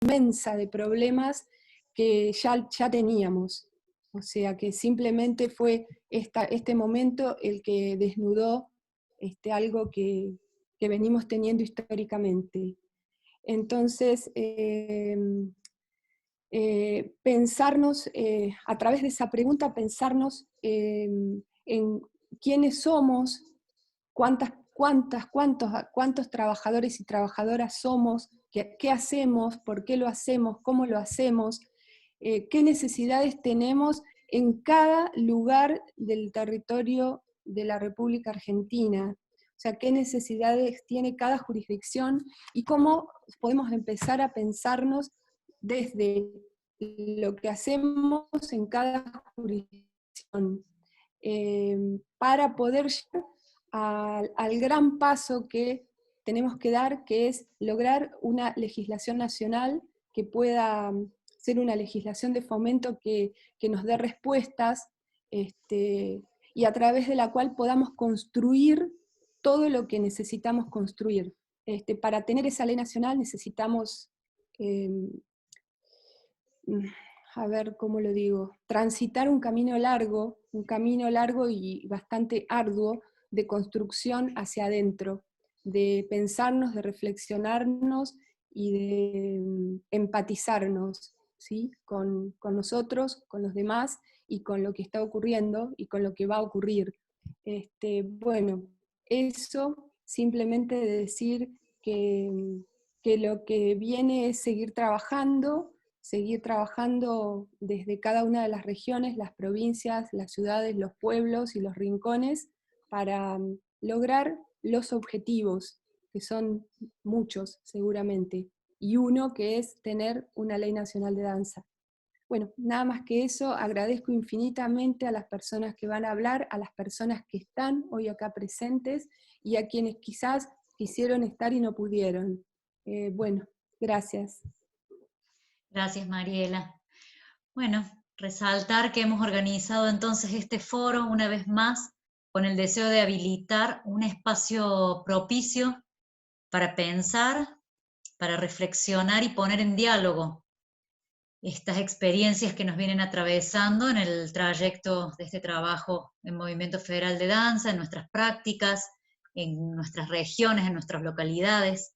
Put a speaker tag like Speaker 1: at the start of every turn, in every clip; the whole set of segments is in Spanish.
Speaker 1: inmensa de problemas que ya teníamos. O sea que simplemente fue este momento el que desnudó algo que venimos teniendo históricamente. Entonces, pensarnos, a través de esa pregunta, pensarnos en quiénes somos, cuántos trabajadores y trabajadoras somos, qué hacemos, por qué lo hacemos, cómo lo hacemos, qué necesidades tenemos en cada lugar del territorio de la República Argentina. O sea, qué necesidades tiene cada jurisdicción y cómo podemos empezar a pensarnos desde lo que hacemos en cada jurisdicción, para poder llegar al gran paso que tenemos que dar, que es lograr una legislación nacional que pueda ser una legislación de fomento que nos dé respuestas, y a través de la cual podamos construir todo lo que necesitamos construir. Para tener esa ley nacional necesitamos, a ver cómo lo digo, transitar un camino largo y bastante arduo de construcción hacia adentro, de pensarnos, de reflexionarnos y de empatizarnos, ¿sí? con nosotros, con los demás y con lo que está ocurriendo y con lo que va a ocurrir. Bueno, eso simplemente de decir que lo que viene es seguir trabajando desde cada una de las regiones, las provincias, las ciudades, los pueblos y los rincones para lograr los objetivos, que son muchos seguramente, y uno que es tener una ley nacional de danza. Bueno, nada más que eso, agradezco infinitamente a las personas que van a hablar, a las personas que están hoy acá presentes y a quienes quizás quisieron estar y no pudieron. Bueno, gracias.
Speaker 2: Gracias, Mariela. Bueno, resaltar que hemos organizado entonces este foro una vez más con el deseo de habilitar un espacio propicio para pensar, para reflexionar y poner en diálogo estas experiencias que nos vienen atravesando en el trayecto de este trabajo en Movimiento Federal de Danza, en nuestras prácticas, en nuestras regiones, en nuestras localidades.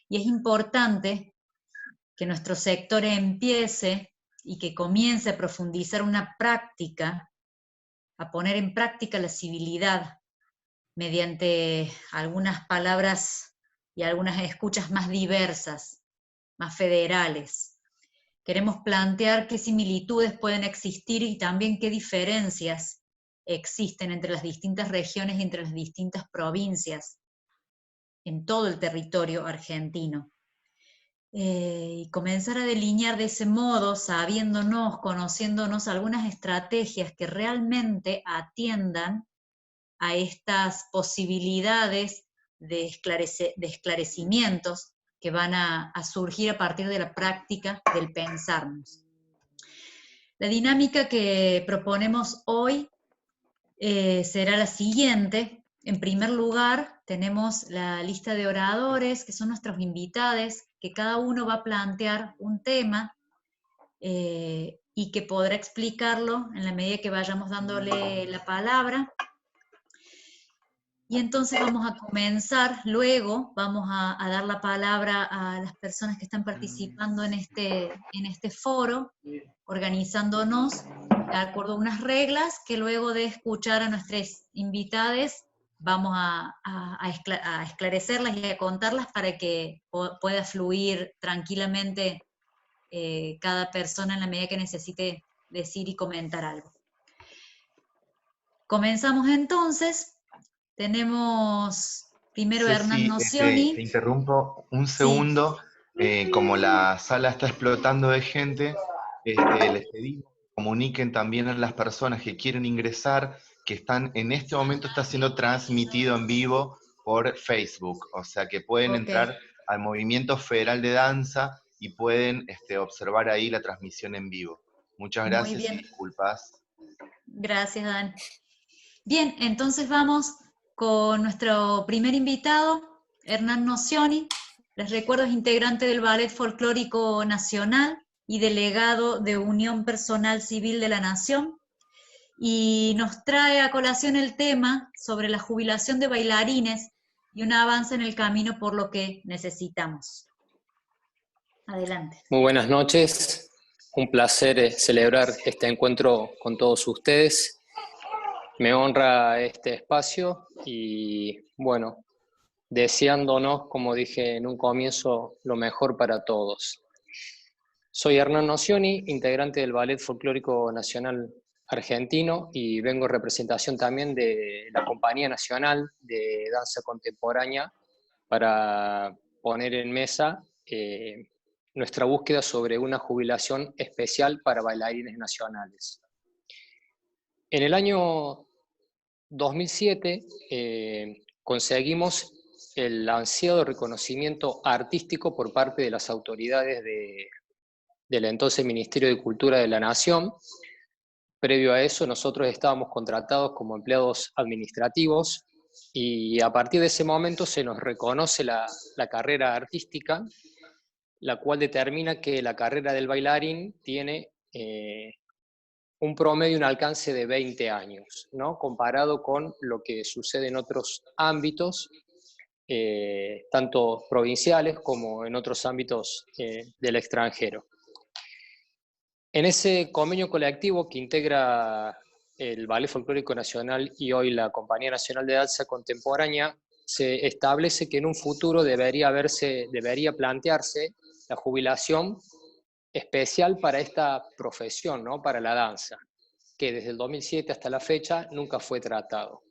Speaker 2: Y es importante que nuestro sector empiece y que comience a profundizar una práctica, a poner en práctica la civilidad mediante algunas palabras y algunas escuchas más diversas, más federales. Queremos plantear qué similitudes pueden existir y también qué diferencias existen entre las distintas regiones y entre las distintas provincias en todo el territorio argentino. Y comenzar a delinear de ese modo, sabiéndonos, conociéndonos algunas estrategias que realmente atiendan a estas posibilidades de esclarecimientos que van a surgir a partir de la práctica del pensarnos. La dinámica que proponemos hoy será la siguiente. En primer lugar, tenemos la lista de oradores, que son nuestros invitados, que cada uno va a plantear un tema y que podrá explicarlo en la medida que vayamos dándole la palabra. Y entonces vamos a comenzar, luego vamos a dar la palabra a las personas que están participando en este foro, organizándonos de acuerdo a unas reglas que luego de escuchar a nuestros invitados vamos a esclarecerlas y a contarlas para que pueda fluir tranquilamente cada persona en la medida que necesite decir y comentar algo. Comenzamos entonces. Tenemos primero a Hernán Nocioni.
Speaker 3: Te interrumpo un
Speaker 2: Sí.
Speaker 3: segundo. Como la sala está explotando de gente, les pedimos que comuniquen también a las personas que quieren ingresar, que están en este momento está siendo transmitido en vivo por Facebook, o sea que pueden entrar al Movimiento Federal de Danza y pueden observar ahí la transmisión en vivo. Muchas gracias y disculpas.
Speaker 2: Gracias, Dan. Bien, entonces vamos con nuestro primer invitado, Hernán Nocioni. Les recuerdo, es integrante del Ballet Folclórico Nacional y delegado de Unión Personal Civil de la Nación, y nos trae a colación el tema sobre la jubilación de bailarines y un avance en el camino por lo que necesitamos. Adelante.
Speaker 4: Muy buenas noches, un placer celebrar este encuentro con todos ustedes. Me honra este espacio y bueno, deseándonos, como dije en un comienzo, lo mejor para todos. Soy Hernán Nocioni, integrante del Ballet Folclórico Nacional Argentino y vengo en representación también de la Compañía Nacional de Danza Contemporánea para poner en mesa nuestra búsqueda sobre una jubilación especial para bailarines nacionales. En el año 2007 conseguimos el ansiado reconocimiento artístico por parte de las autoridades del entonces Ministerio de Cultura de la Nación. Previo a eso, nosotros estábamos contratados como empleados administrativos y a partir de ese momento se nos reconoce la carrera artística, la cual determina que la carrera del bailarín tiene un promedio, un alcance de 20 años, ¿no? Comparado con lo que sucede en otros ámbitos, tanto provinciales como en otros ámbitos del extranjero. En ese convenio colectivo que integra el Ballet Folclórico Nacional y hoy la Compañía Nacional de Danza Contemporánea, se establece que en un futuro debería plantearse la jubilación especial para esta profesión, ¿no? Para la danza, que desde el 2007 hasta la fecha nunca fue tratado.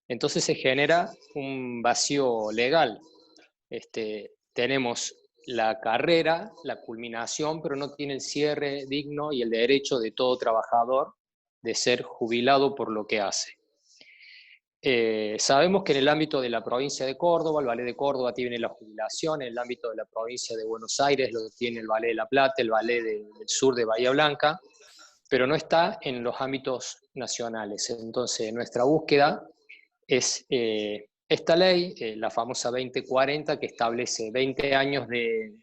Speaker 4: Entonces se genera un vacío legal. Tenemos la carrera, la culminación, pero no tiene el cierre digno y el derecho de todo trabajador de ser jubilado por lo que hace. Sabemos que en el ámbito de la provincia de Córdoba, el Ballet de Córdoba tiene la jubilación, en el ámbito de la provincia de Buenos Aires lo tiene el Ballet de La Plata, el Ballet del sur de Bahía Blanca, pero no está en los ámbitos nacionales. Entonces, nuestra búsqueda es esta ley, la famosa 2040, que establece 20 años de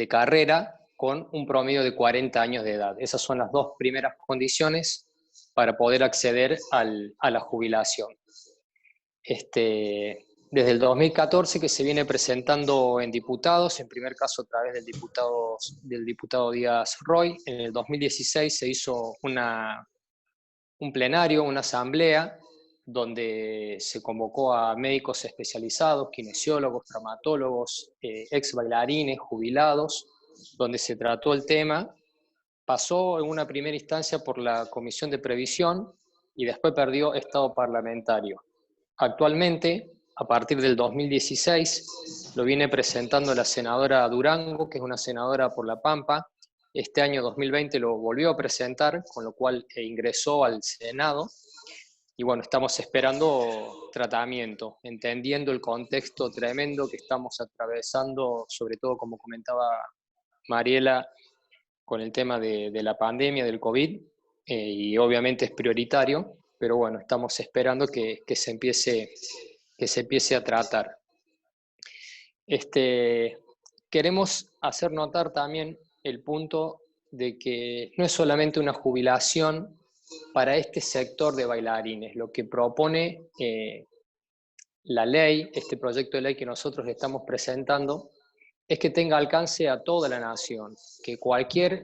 Speaker 4: carrera con un promedio de 40 años de edad. Esas son las dos primeras condiciones para poder acceder a la jubilación. Desde el 2014 que se viene presentando en diputados, en primer caso a través del diputado Díaz Roy. En el 2016 se hizo un plenario, una asamblea, donde se convocó a médicos especializados, kinesiólogos, traumatólogos, ex bailarines, jubilados, donde se trató el tema. Pasó en una primera instancia por la Comisión de Previsión y después perdió estado parlamentario. Actualmente, a partir del 2016, lo viene presentando la senadora Durango, que es una senadora por La Pampa. Este año 2020 lo volvió a presentar, con lo cual ingresó al Senado. Y bueno, estamos esperando tratamiento, entendiendo el contexto tremendo que estamos atravesando, sobre todo como comentaba Mariela, con el tema de la pandemia, del COVID, y obviamente es prioritario, pero bueno, estamos esperando que se empiece a tratar. Queremos hacer notar también el punto de que no es solamente una jubilación para este sector de bailarines. Lo que propone la ley, este proyecto de ley que nosotros estamos presentando, es que tenga alcance a toda la nación, que cualquier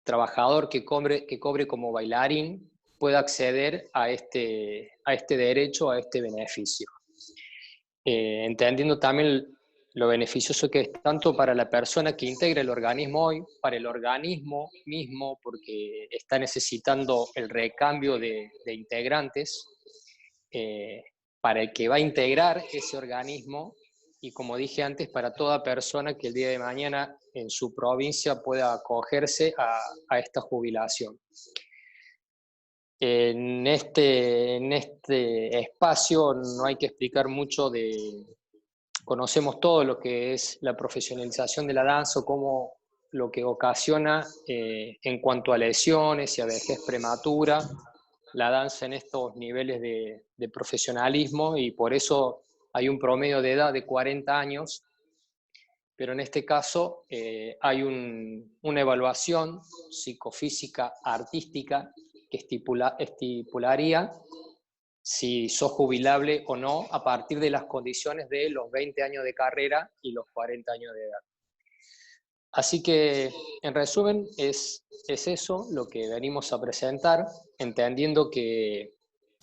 Speaker 4: trabajador que cobre como bailarín pueda acceder a este derecho, a este beneficio. Entendiendo también lo beneficioso que es tanto para la persona que integra el organismo hoy, para el organismo mismo, porque está necesitando el recambio de integrantes, para el que va a integrar ese organismo, y como dije antes, para toda persona que el día de mañana en su provincia pueda acogerse a esta jubilación. En este espacio no hay que explicar mucho conocemos todo lo que es la profesionalización de la danza, como lo que ocasiona en cuanto a lesiones y a vejez prematura, la danza en estos niveles de profesionalismo, y por eso hay un promedio de edad de 40 años, pero en este caso hay una evaluación psicofísica artística que estipularía si sos jubilable o no a partir de las condiciones de los 20 años de carrera y los 40 años de edad. Así que, en resumen, es eso lo que venimos a presentar, entendiendo que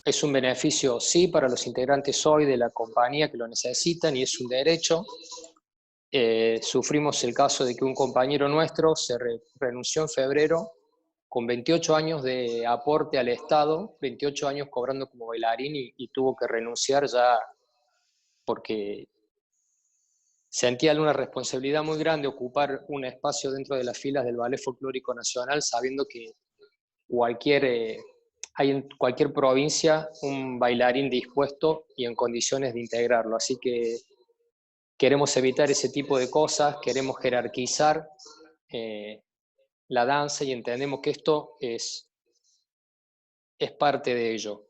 Speaker 4: es un beneficio, sí, para los integrantes hoy de la compañía que lo necesitan y es un derecho. Sufrimos el caso de que un compañero nuestro se renunció en febrero con 28 años de aporte al Estado, 28 años cobrando como bailarín y tuvo que renunciar ya porque sentía una responsabilidad muy grande ocupar un espacio dentro de las filas del Ballet Folclórico Nacional, sabiendo que hay en cualquier provincia un bailarín dispuesto y en condiciones de integrarlo. Así que queremos evitar ese tipo de cosas, queremos jerarquizar la danza y entendemos que esto es parte de ello.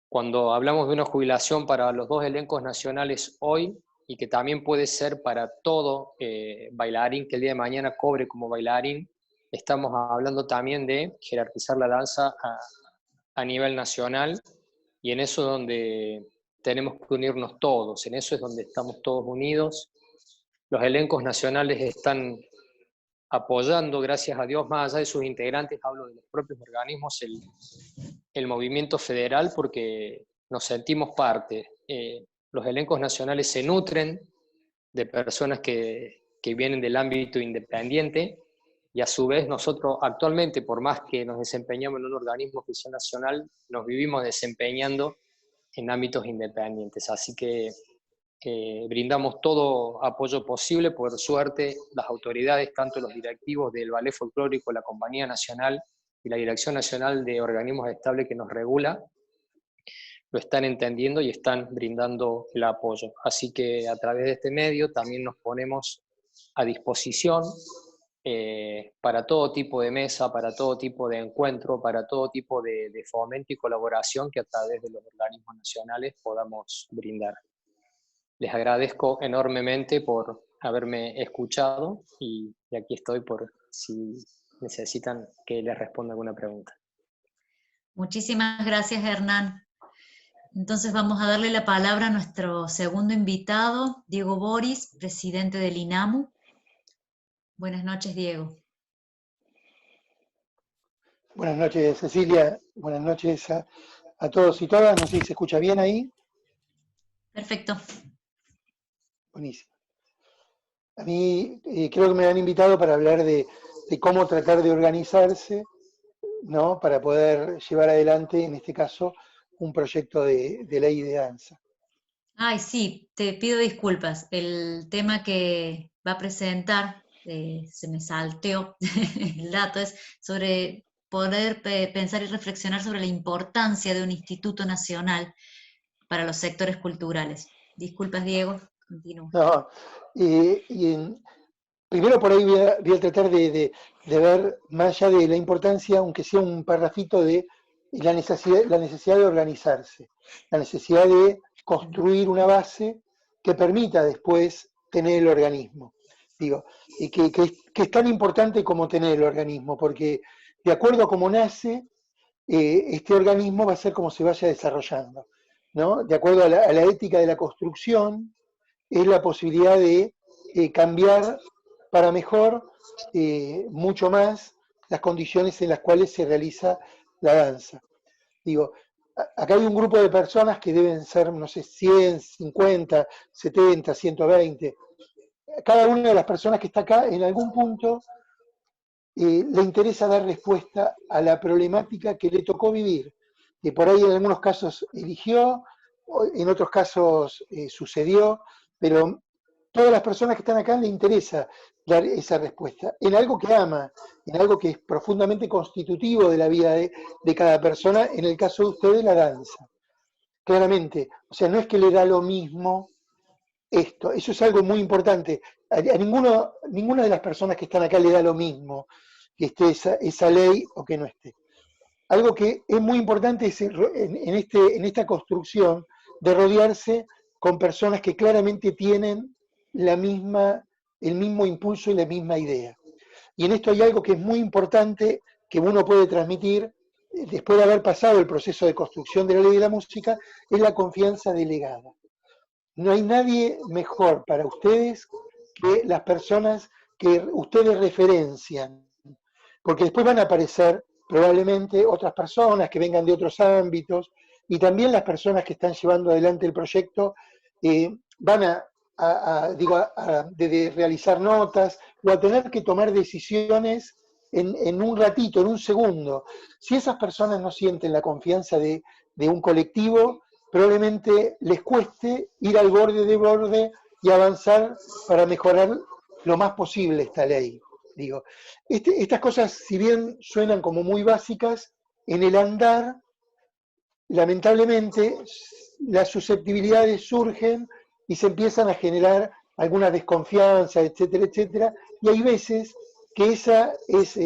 Speaker 4: Cuando hablamos de una jubilación para los 2 elencos nacionales hoy, y que también puede ser para todo bailarín que el día de mañana cobre como bailarín, estamos hablando también de jerarquizar la danza a nivel nacional, y en eso es donde tenemos que unirnos todos, en eso es donde estamos todos unidos. Los elencos nacionales están apoyando, gracias a Dios, más allá de sus integrantes, hablo de los propios organismos, el movimiento federal, porque nos sentimos parte. Los elencos nacionales se nutren de personas que vienen del ámbito independiente, y a su vez nosotros actualmente, por más que nos desempeñamos en un organismo oficial nacional, nos vivimos desempeñando en ámbitos independientes. Así que brindamos todo apoyo posible. Por suerte, las autoridades, tanto los directivos del Ballet Folclórico, la Compañía Nacional y la Dirección Nacional de Organismos Estables que nos regula, lo están entendiendo y están brindando el apoyo. Así que a través de este medio también nos ponemos a disposición para todo tipo de mesa, para todo tipo de encuentro, para todo tipo de fomento y colaboración que a través de los organismos nacionales podamos brindar. Les agradezco enormemente por haberme escuchado y aquí estoy por si necesitan que les responda alguna pregunta.
Speaker 2: Muchísimas gracias, Hernán. Entonces vamos a darle la palabra a nuestro segundo invitado, Diego Boris, presidente del INAMU. Buenas noches, Diego.
Speaker 5: Buenas noches, Cecilia. Buenas noches a todos y todas. No sé si se escucha bien ahí.
Speaker 2: Perfecto.
Speaker 5: Buenísimo. A mí creo que me han invitado para hablar de cómo tratar de organizarse, ¿no? Para poder llevar adelante, en este caso, un proyecto de ley de danza.
Speaker 2: Ay, sí, te pido disculpas. El tema que va a presentar, se me salteó el dato, es sobre poder pensar y reflexionar sobre la importancia de un instituto nacional para los sectores culturales. Disculpas, Diego, continúo.
Speaker 5: No, primero por ahí voy a tratar de ver, más allá de la importancia, aunque sea un parrafito, de la necesidad de organizarse, la necesidad de construir una base que permita después tener el organismo. Digo, y que es tan importante como tener el organismo, porque de acuerdo a cómo nace, este organismo va a ser como se vaya desarrollando, ¿no? De acuerdo a la ética de la construcción, es la posibilidad de cambiar para mejor mucho más las condiciones en las cuales se realiza la danza. Digo, acá hay un grupo de personas que deben ser, no sé, 100, 50, 70, 120. Cada una de las personas que está acá, en algún punto, le interesa dar respuesta a la problemática que le tocó vivir, que por ahí en algunos casos eligió, en otros casos sucedió, pero todas las personas que están acá le interesa dar esa respuesta, en algo que ama, en algo que es profundamente constitutivo de la vida de cada persona, en el caso de ustedes, la danza. Claramente, o sea, no es que le da lo mismo esto, eso es algo muy importante. A ninguna de las personas que están acá le da lo mismo que esté esa ley o que no esté. Algo que es muy importante es en esta construcción de rodearse con personas que claramente tienen el mismo impulso y la misma idea. Y en esto hay algo que es muy importante que uno puede transmitir después de haber pasado el proceso de construcción de la ley de la música, es la confianza delegada. No hay nadie mejor para ustedes que las personas que ustedes referencian, porque después van a aparecer probablemente otras personas que vengan de otros ámbitos, y también las personas que están llevando adelante el proyecto van de realizar notas o a tener que tomar decisiones en un ratito, en un segundo. Si esas personas no sienten la confianza de un colectivo, probablemente les cueste ir al borde y avanzar para mejorar lo más posible esta ley. Digo, estas cosas, si bien suenan como muy básicas, en el andar, lamentablemente, las susceptibilidades surgen y se empiezan a generar alguna desconfianza, etcétera, etcétera, y hay veces que esa es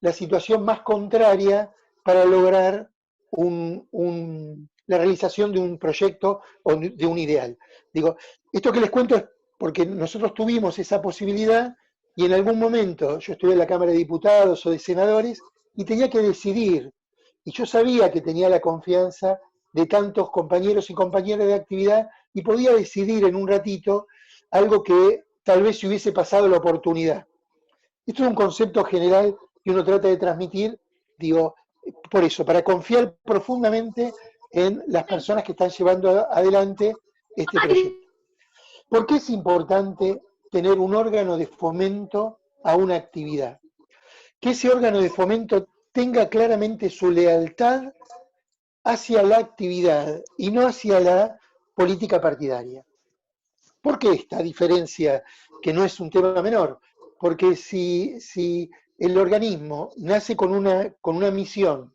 Speaker 5: la situación más contraria para lograr la realización de un proyecto o de un ideal. Digo, esto que les cuento es porque nosotros tuvimos esa posibilidad y en algún momento yo estuve en la Cámara de Diputados o de Senadores y tenía que decidir. Y yo sabía que tenía la confianza de tantos compañeros y compañeras de actividad y podía decidir en un ratito algo que tal vez se hubiese pasado la oportunidad. Esto es un concepto general que uno trata de transmitir, digo, por eso, para confiar profundamente en las personas que están llevando adelante este proyecto. ¿Por qué es importante tener un órgano de fomento a una actividad? Que ese órgano de fomento tenga claramente su lealtad hacia la actividad y no hacia la política partidaria. ¿Por qué esta diferencia, que no es un tema menor? Porque si el organismo nace con una misión,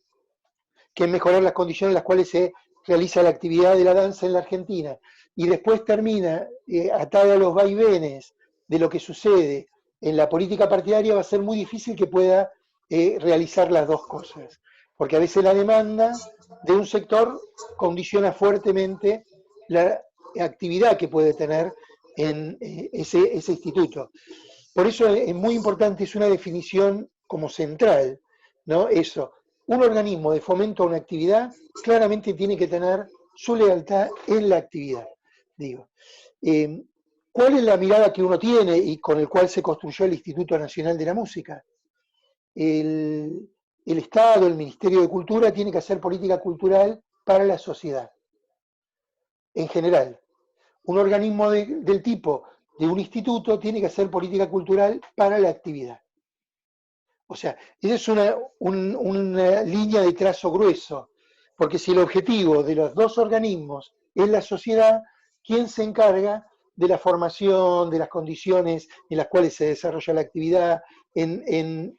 Speaker 5: que es mejorar las condiciones en las cuales se realiza la actividad de la danza en la Argentina, y después termina atada a los vaivenes de lo que sucede en la política partidaria, va a ser muy difícil que pueda realizar las dos cosas, porque a veces la demanda de un sector condiciona fuertemente la actividad que puede tener en ese instituto. Por eso es muy importante, es una definición como central, ¿no? Eso, un organismo de fomento a una actividad claramente tiene que tener su lealtad en la actividad. Digo, ¿cuál es la mirada que uno tiene y con el cual se construyó el Instituto Nacional de la Música? El Estado, el Ministerio de Cultura, tiene que hacer política cultural para la sociedad, en general. Un organismo del tipo de un instituto tiene que hacer política cultural para la actividad. O sea, esa es una línea de trazo grueso, porque si el objetivo de los dos organismos es la sociedad, ¿quién se encarga de la formación, de las condiciones en las cuales se desarrolla la actividad, en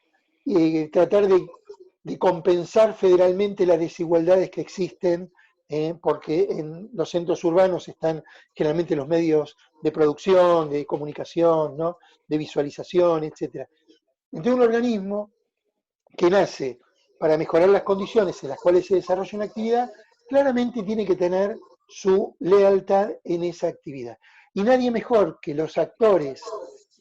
Speaker 5: tratar de compensar federalmente las desigualdades que existen, porque en los centros urbanos están generalmente los medios de producción, de comunicación, ¿no? De visualización, etc. Entonces un organismo que nace para mejorar las condiciones en las cuales se desarrolla una actividad, claramente tiene que tener su lealtad en esa actividad. Y nadie mejor que los actores,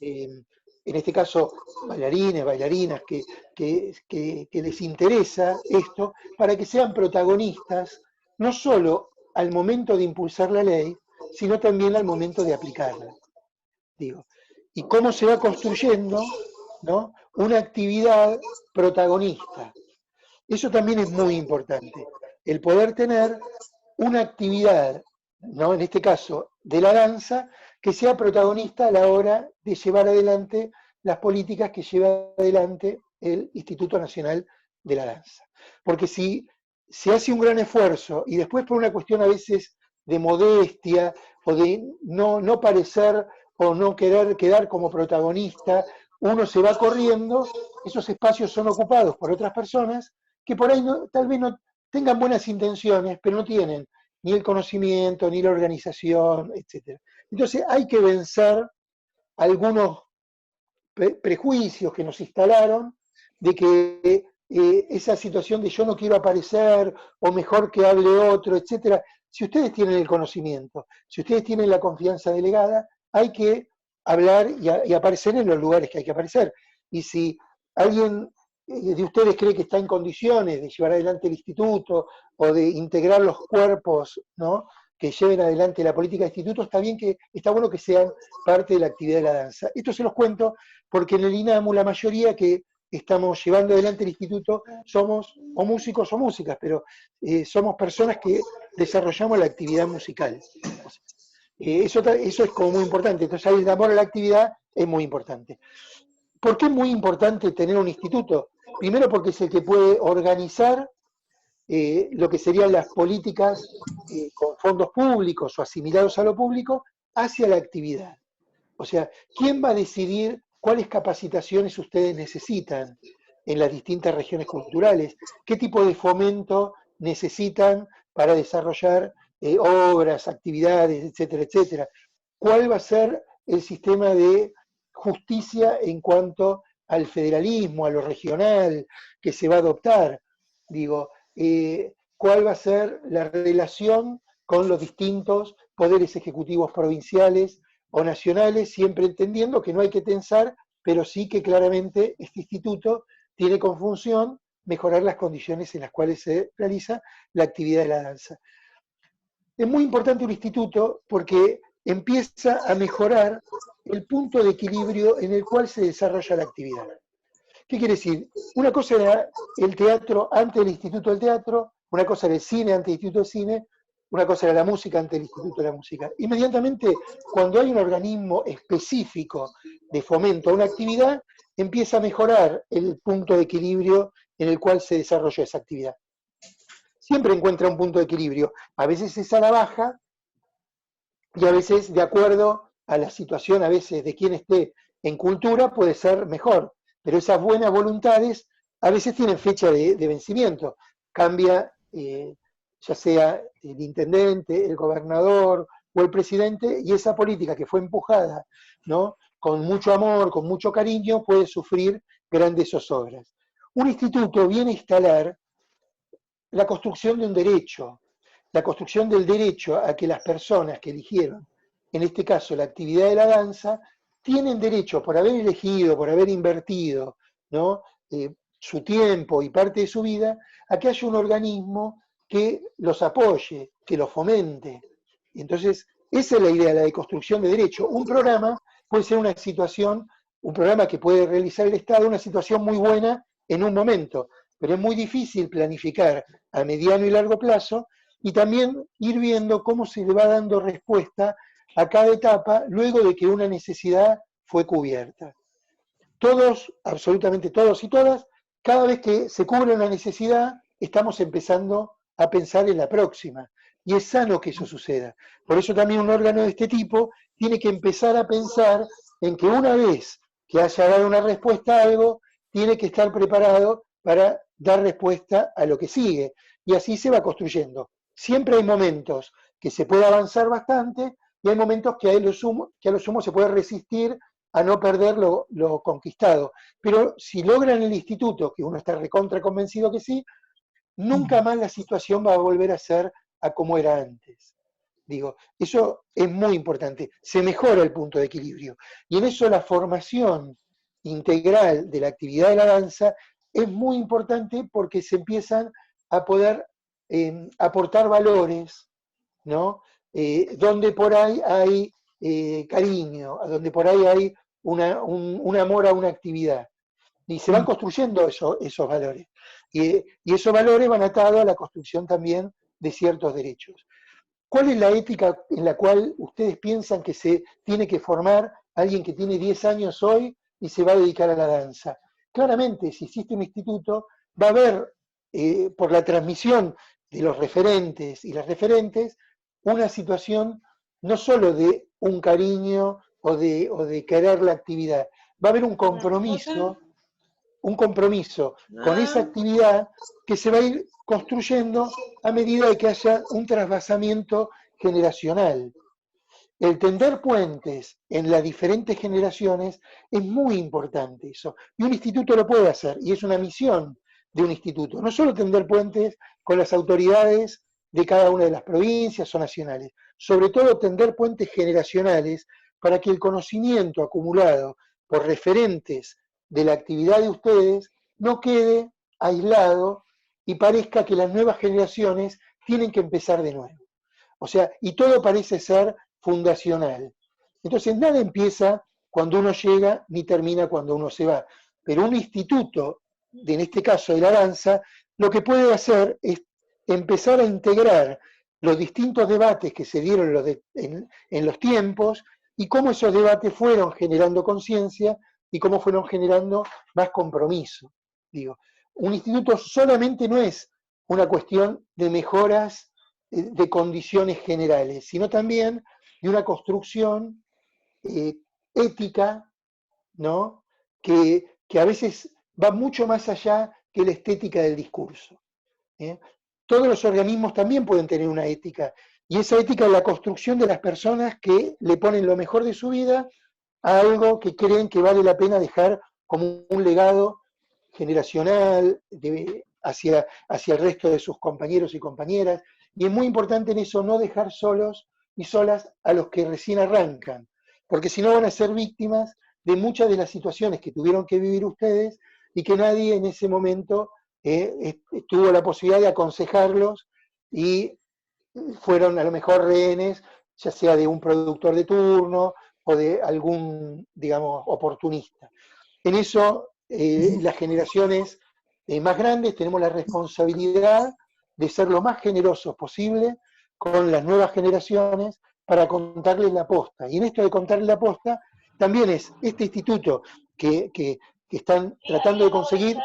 Speaker 5: en este caso bailarines, bailarinas, que les interesa esto, para que sean protagonistas, no solo al momento de impulsar la ley, sino también al momento de aplicarla. Digo, y cómo se va construyendo, ¿no?, una actividad protagonista. Eso también es muy importante, el poder tener una actividad, ¿no?, en este caso de la danza, que sea protagonista a la hora de llevar adelante las políticas que lleva adelante el Instituto Nacional de la Danza. Porque si se hace un gran esfuerzo y después por una cuestión a veces de modestia o de no parecer o no querer quedar como protagonista, uno se va corriendo, esos espacios son ocupados por otras personas que por ahí tal vez no tengan buenas intenciones, pero no tienen ni el conocimiento, ni la organización, etc. Entonces hay que vencer algunos prejuicios que nos instalaron de que esa situación de yo no quiero aparecer, o mejor que hable otro, etc., si ustedes tienen el conocimiento, si ustedes tienen la confianza delegada, hay que hablar y aparecer en los lugares que hay que aparecer. Y si alguien de ustedes cree que está en condiciones de llevar adelante el instituto o de integrar los cuerpos, ¿no?, que lleven adelante la política de instituto, está bueno que sean parte de la actividad de la danza. Esto se los cuento porque en el INAMU la mayoría que estamos llevando adelante el instituto somos o músicos o músicas, pero somos personas que desarrollamos la actividad musical. Eso es como muy importante. Entonces ahí el amor a la actividad es muy importante. ¿Por qué es muy importante tener un instituto? Primero porque es el que puede organizar lo que serían las políticas con fondos públicos o asimilados a lo público hacia la actividad. O sea, ¿quién va a decidir cuáles capacitaciones ustedes necesitan en las distintas regiones culturales? ¿Qué tipo de fomento necesitan para desarrollar obras, actividades, etcétera, etcétera? ¿Cuál va a ser el sistema de justicia en cuanto al federalismo, a lo regional que se va a adoptar? Digo, ¿cuál va a ser la relación con los distintos poderes ejecutivos provinciales o nacionales, siempre entendiendo que no hay que tensar, pero sí que claramente este instituto tiene como función mejorar las condiciones en las cuales se realiza la actividad de la danza. Es muy importante un instituto porque empieza a mejorar el punto de equilibrio en el cual se desarrolla la actividad. ¿Qué quiere decir? Una cosa era el teatro antes del Instituto del Teatro, una cosa era el cine antes del Instituto del Cine, una cosa era la música antes del Instituto de la Música. Inmediatamente, cuando hay un organismo específico de fomento a una actividad, empieza a mejorar el punto de equilibrio en el cual se desarrolla esa actividad. Siempre encuentra un punto de equilibrio. A veces es a la baja y a veces, de acuerdo a la situación, a veces de quien esté en cultura, puede ser mejor. Pero esas buenas voluntades a veces tienen fecha de vencimiento. Cambia, ya sea el intendente, el gobernador o el presidente, y esa política que fue empujada, ¿no?, con mucho amor, con mucho cariño, puede sufrir grandes zozobras. Un instituto viene a instalar la construcción de un derecho, la construcción del derecho a que las personas que eligieron, en este caso la actividad de la danza, tienen derecho, por haber elegido, por haber invertido, ¿no?, su tiempo y parte de su vida, a que haya un organismo que los apoye, que los fomente. Y entonces, esa es la idea, la de construcción de derecho. Un programa puede ser una situación, un programa que puede realizar el Estado, una situación muy buena en un momento, pero es muy difícil planificar a mediano y largo plazo y también ir viendo cómo se le va dando respuesta a cada etapa luego de que una necesidad fue cubierta. Todos, absolutamente todos y todas, cada vez que se cubre una necesidad, estamos empezando a pensar en la próxima. Y es sano que eso suceda. Por eso también un órgano de este tipo tiene que empezar a pensar en que una vez que haya dado una respuesta a algo, tiene que estar preparado para dar respuesta a lo que sigue. Y así se va construyendo. Siempre hay momentos que se puede avanzar bastante y hay momentos que a lo sumo se puede resistir a no perder lo conquistado. Pero si logran el instituto, que uno está recontra convencido que sí, nunca más la situación va a volver a ser a como era antes. Digo, eso es muy importante. Se mejora el punto de equilibrio. Y en eso la formación integral de la actividad de la danza es muy importante porque se empiezan a poder aportar valores, ¿no? Donde por ahí hay cariño, donde por ahí hay un amor a una actividad. Y se van construyendo esos valores. Y esos valores van atados a la construcción también de ciertos derechos. ¿Cuál es la ética en la cual ustedes piensan que se tiene que formar alguien que tiene 10 años hoy y se va a dedicar a la danza? Claramente, si existe un instituto, va a haber, por la transmisión de los referentes y las referentes, una situación no solo de un cariño o de querer la actividad, va a haber un compromiso con esa actividad que se va a ir construyendo a medida de que haya un trasvasamiento generacional. El tender puentes en las diferentes generaciones es muy importante eso. Y un instituto lo puede hacer, y es una misión de un instituto. No solo tender puentes con las autoridades de cada una de las provincias o nacionales. Sobre todo tender puentes generacionales para que el conocimiento acumulado por referentes de la actividad de ustedes no quede aislado y parezca que las nuevas generaciones tienen que empezar de nuevo. O sea, y todo parece ser fundacional. Entonces, nada empieza cuando uno llega ni termina cuando uno se va. Pero un instituto, en este caso de la danza, lo que puede hacer es empezar a integrar los distintos debates que se dieron en los tiempos y cómo esos debates fueron generando conciencia y cómo fueron generando más compromiso. Digo, un instituto solamente no es una cuestión de mejoras de condiciones generales, sino también de una construcción ética, ¿no? Que a veces va mucho más allá que la estética del discurso. Todos los organismos también pueden tener una ética, y esa ética es la construcción de las personas que le ponen lo mejor de su vida a algo que creen que vale la pena dejar como un legado generacional hacia el resto de sus compañeros y compañeras. Y es muy importante en eso no dejar solos y solas a los que recién arrancan, porque si no van a ser víctimas de muchas de las situaciones que tuvieron que vivir ustedes y que nadie en ese momento tuvo la posibilidad de aconsejarlos y fueron a lo mejor rehenes, ya sea de un productor de turno o de algún, digamos, oportunista. En eso, las generaciones más grandes tenemos la responsabilidad de ser lo más generosos posible con las nuevas generaciones para contarles la posta. Y en esto de contarles la posta, también es este instituto que están tratando de conseguir,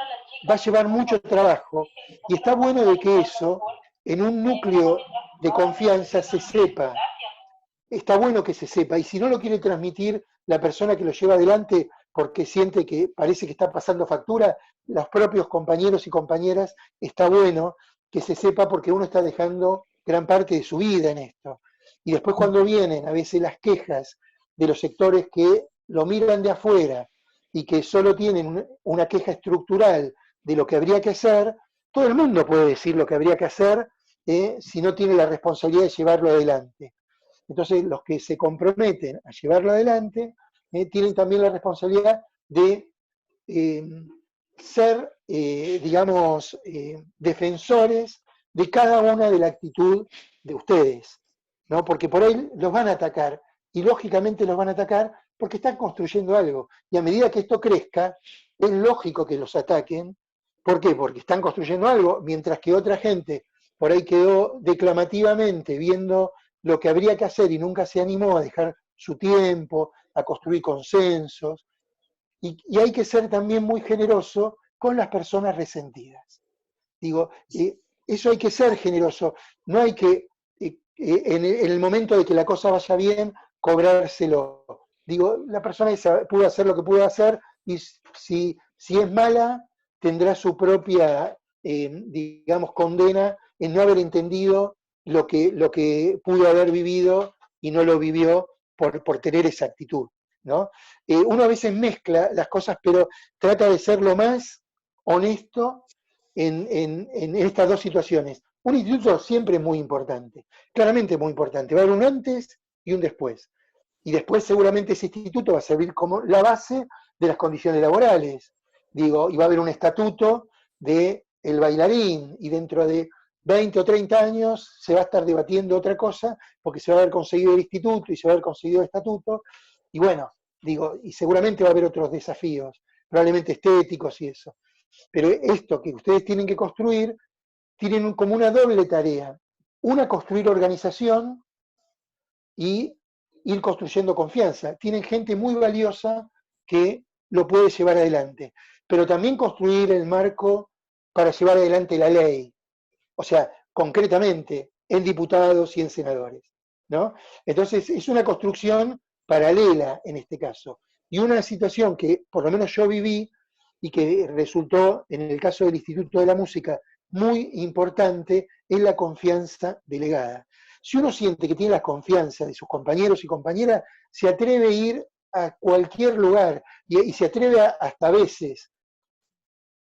Speaker 5: va a llevar mucho trabajo, y está bueno de que eso, en un núcleo de confianza, se sepa. Está bueno que se sepa, y si no lo quiere transmitir la persona que lo lleva adelante porque siente que parece que está pasando factura, los propios compañeros y compañeras, está bueno que se sepa porque uno está dejando gran parte de su vida en esto. Y después cuando vienen a veces las quejas de los sectores que lo miran de afuera y que solo tienen una queja estructural de lo que habría que hacer, todo el mundo puede decir lo que habría que hacer si no tiene la responsabilidad de llevarlo adelante. Entonces, los que se comprometen a llevarlo adelante tienen también la responsabilidad de ser, digamos, defensores de cada una de la actitud de ustedes, ¿no? Porque por ahí los van a atacar, y lógicamente los van a atacar porque están construyendo algo. Y a medida que esto crezca, es lógico que los ataquen. ¿Por qué? Porque están construyendo algo, mientras que otra gente por ahí quedó declamativamente viendo lo que habría que hacer y nunca se animó a dejar su tiempo, a construir consensos. Y hay que ser también muy generoso con las personas resentidas. Digo, eso hay que ser generoso. No hay que, en el momento de que la cosa vaya bien, cobrárselo. Digo, la persona esa pudo hacer lo que pudo hacer, y si es mala, tendrá su propia, digamos, condena en no haber entendido lo que pudo haber vivido y no lo vivió por tener esa actitud, ¿no? Uno a veces mezcla las cosas, pero trata de ser lo más honesto en estas dos situaciones. Un instituto siempre es muy importante, claramente muy importante. Va a haber un antes y un después. Y después seguramente ese instituto va a servir como la base de las condiciones laborales. Digo, y va a haber un estatuto del bailarín, y dentro de 20 o 30 años se va a estar debatiendo otra cosa, porque se va a haber conseguido el instituto y se va a haber conseguido el estatuto, y bueno, digo, y seguramente va a haber otros desafíos, probablemente estéticos y eso. Pero esto que ustedes tienen que construir, tienen como una doble tarea. Una, construir organización y ir construyendo confianza. Tienen gente muy valiosa que lo puede llevar adelante, pero también construir el marco para llevar adelante la ley. O sea, concretamente, en diputados y en senadores, ¿no? Entonces, es una construcción paralela en este caso. Y una situación que por lo menos yo viví y que resultó, en el caso del Instituto de la Música, muy importante, es la confianza delegada. Si uno siente que tiene la confianza de sus compañeros y compañeras, se atreve a ir a cualquier lugar y se atreve hasta a veces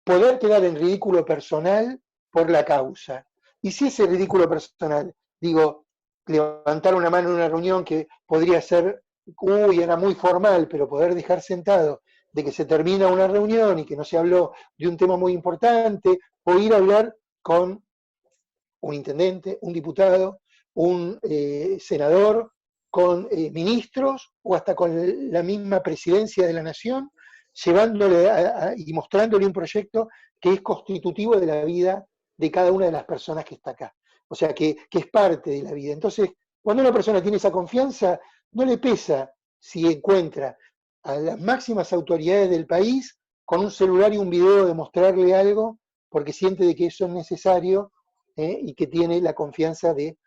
Speaker 5: poder quedar en ridículo personal por la causa. Y si ese ridículo personal, digo, levantar una mano en una reunión que podría ser, uy, era muy formal, pero poder dejar sentado de que se termina una reunión y que no se habló de un tema muy importante, o ir a hablar con un intendente, un diputado, un senador, con ministros o hasta con la misma presidencia de la nación, llevándole y mostrándole un proyecto que es constitutivo de la vida de cada una de las personas que está acá. O sea, que es parte de la vida. Entonces, cuando una persona tiene esa confianza, no le pesa si encuentra a las máximas autoridades del país con un celular y un video de mostrarle algo, porque siente de que eso es necesario, y que tiene la confianza de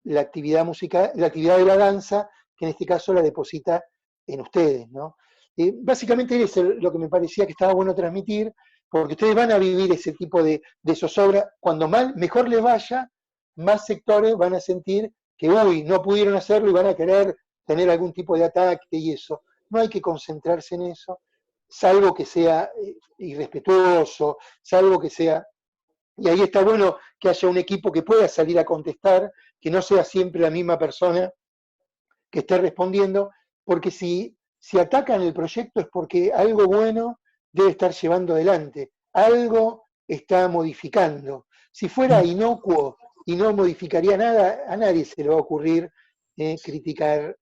Speaker 5: la actividad musical, la actividad de la danza, que en este caso la deposita en ustedes, ¿no? Básicamente eso es lo que me parecía que estaba bueno transmitir, porque ustedes van a vivir ese tipo de zozobra. Cuando mejor les vaya, más sectores van a sentir que, uy, no pudieron hacerlo y van a querer tener algún tipo de ataque y eso. No hay que concentrarse en eso, salvo que sea irrespetuoso, salvo que sea... Y ahí está bueno que haya un equipo que pueda salir a contestar, que no sea siempre la misma persona que esté respondiendo, porque si atacan el proyecto es porque algo bueno debe estar llevando adelante, algo está modificando. Si fuera inocuo y no modificaría nada, a nadie se le va a ocurrir criticar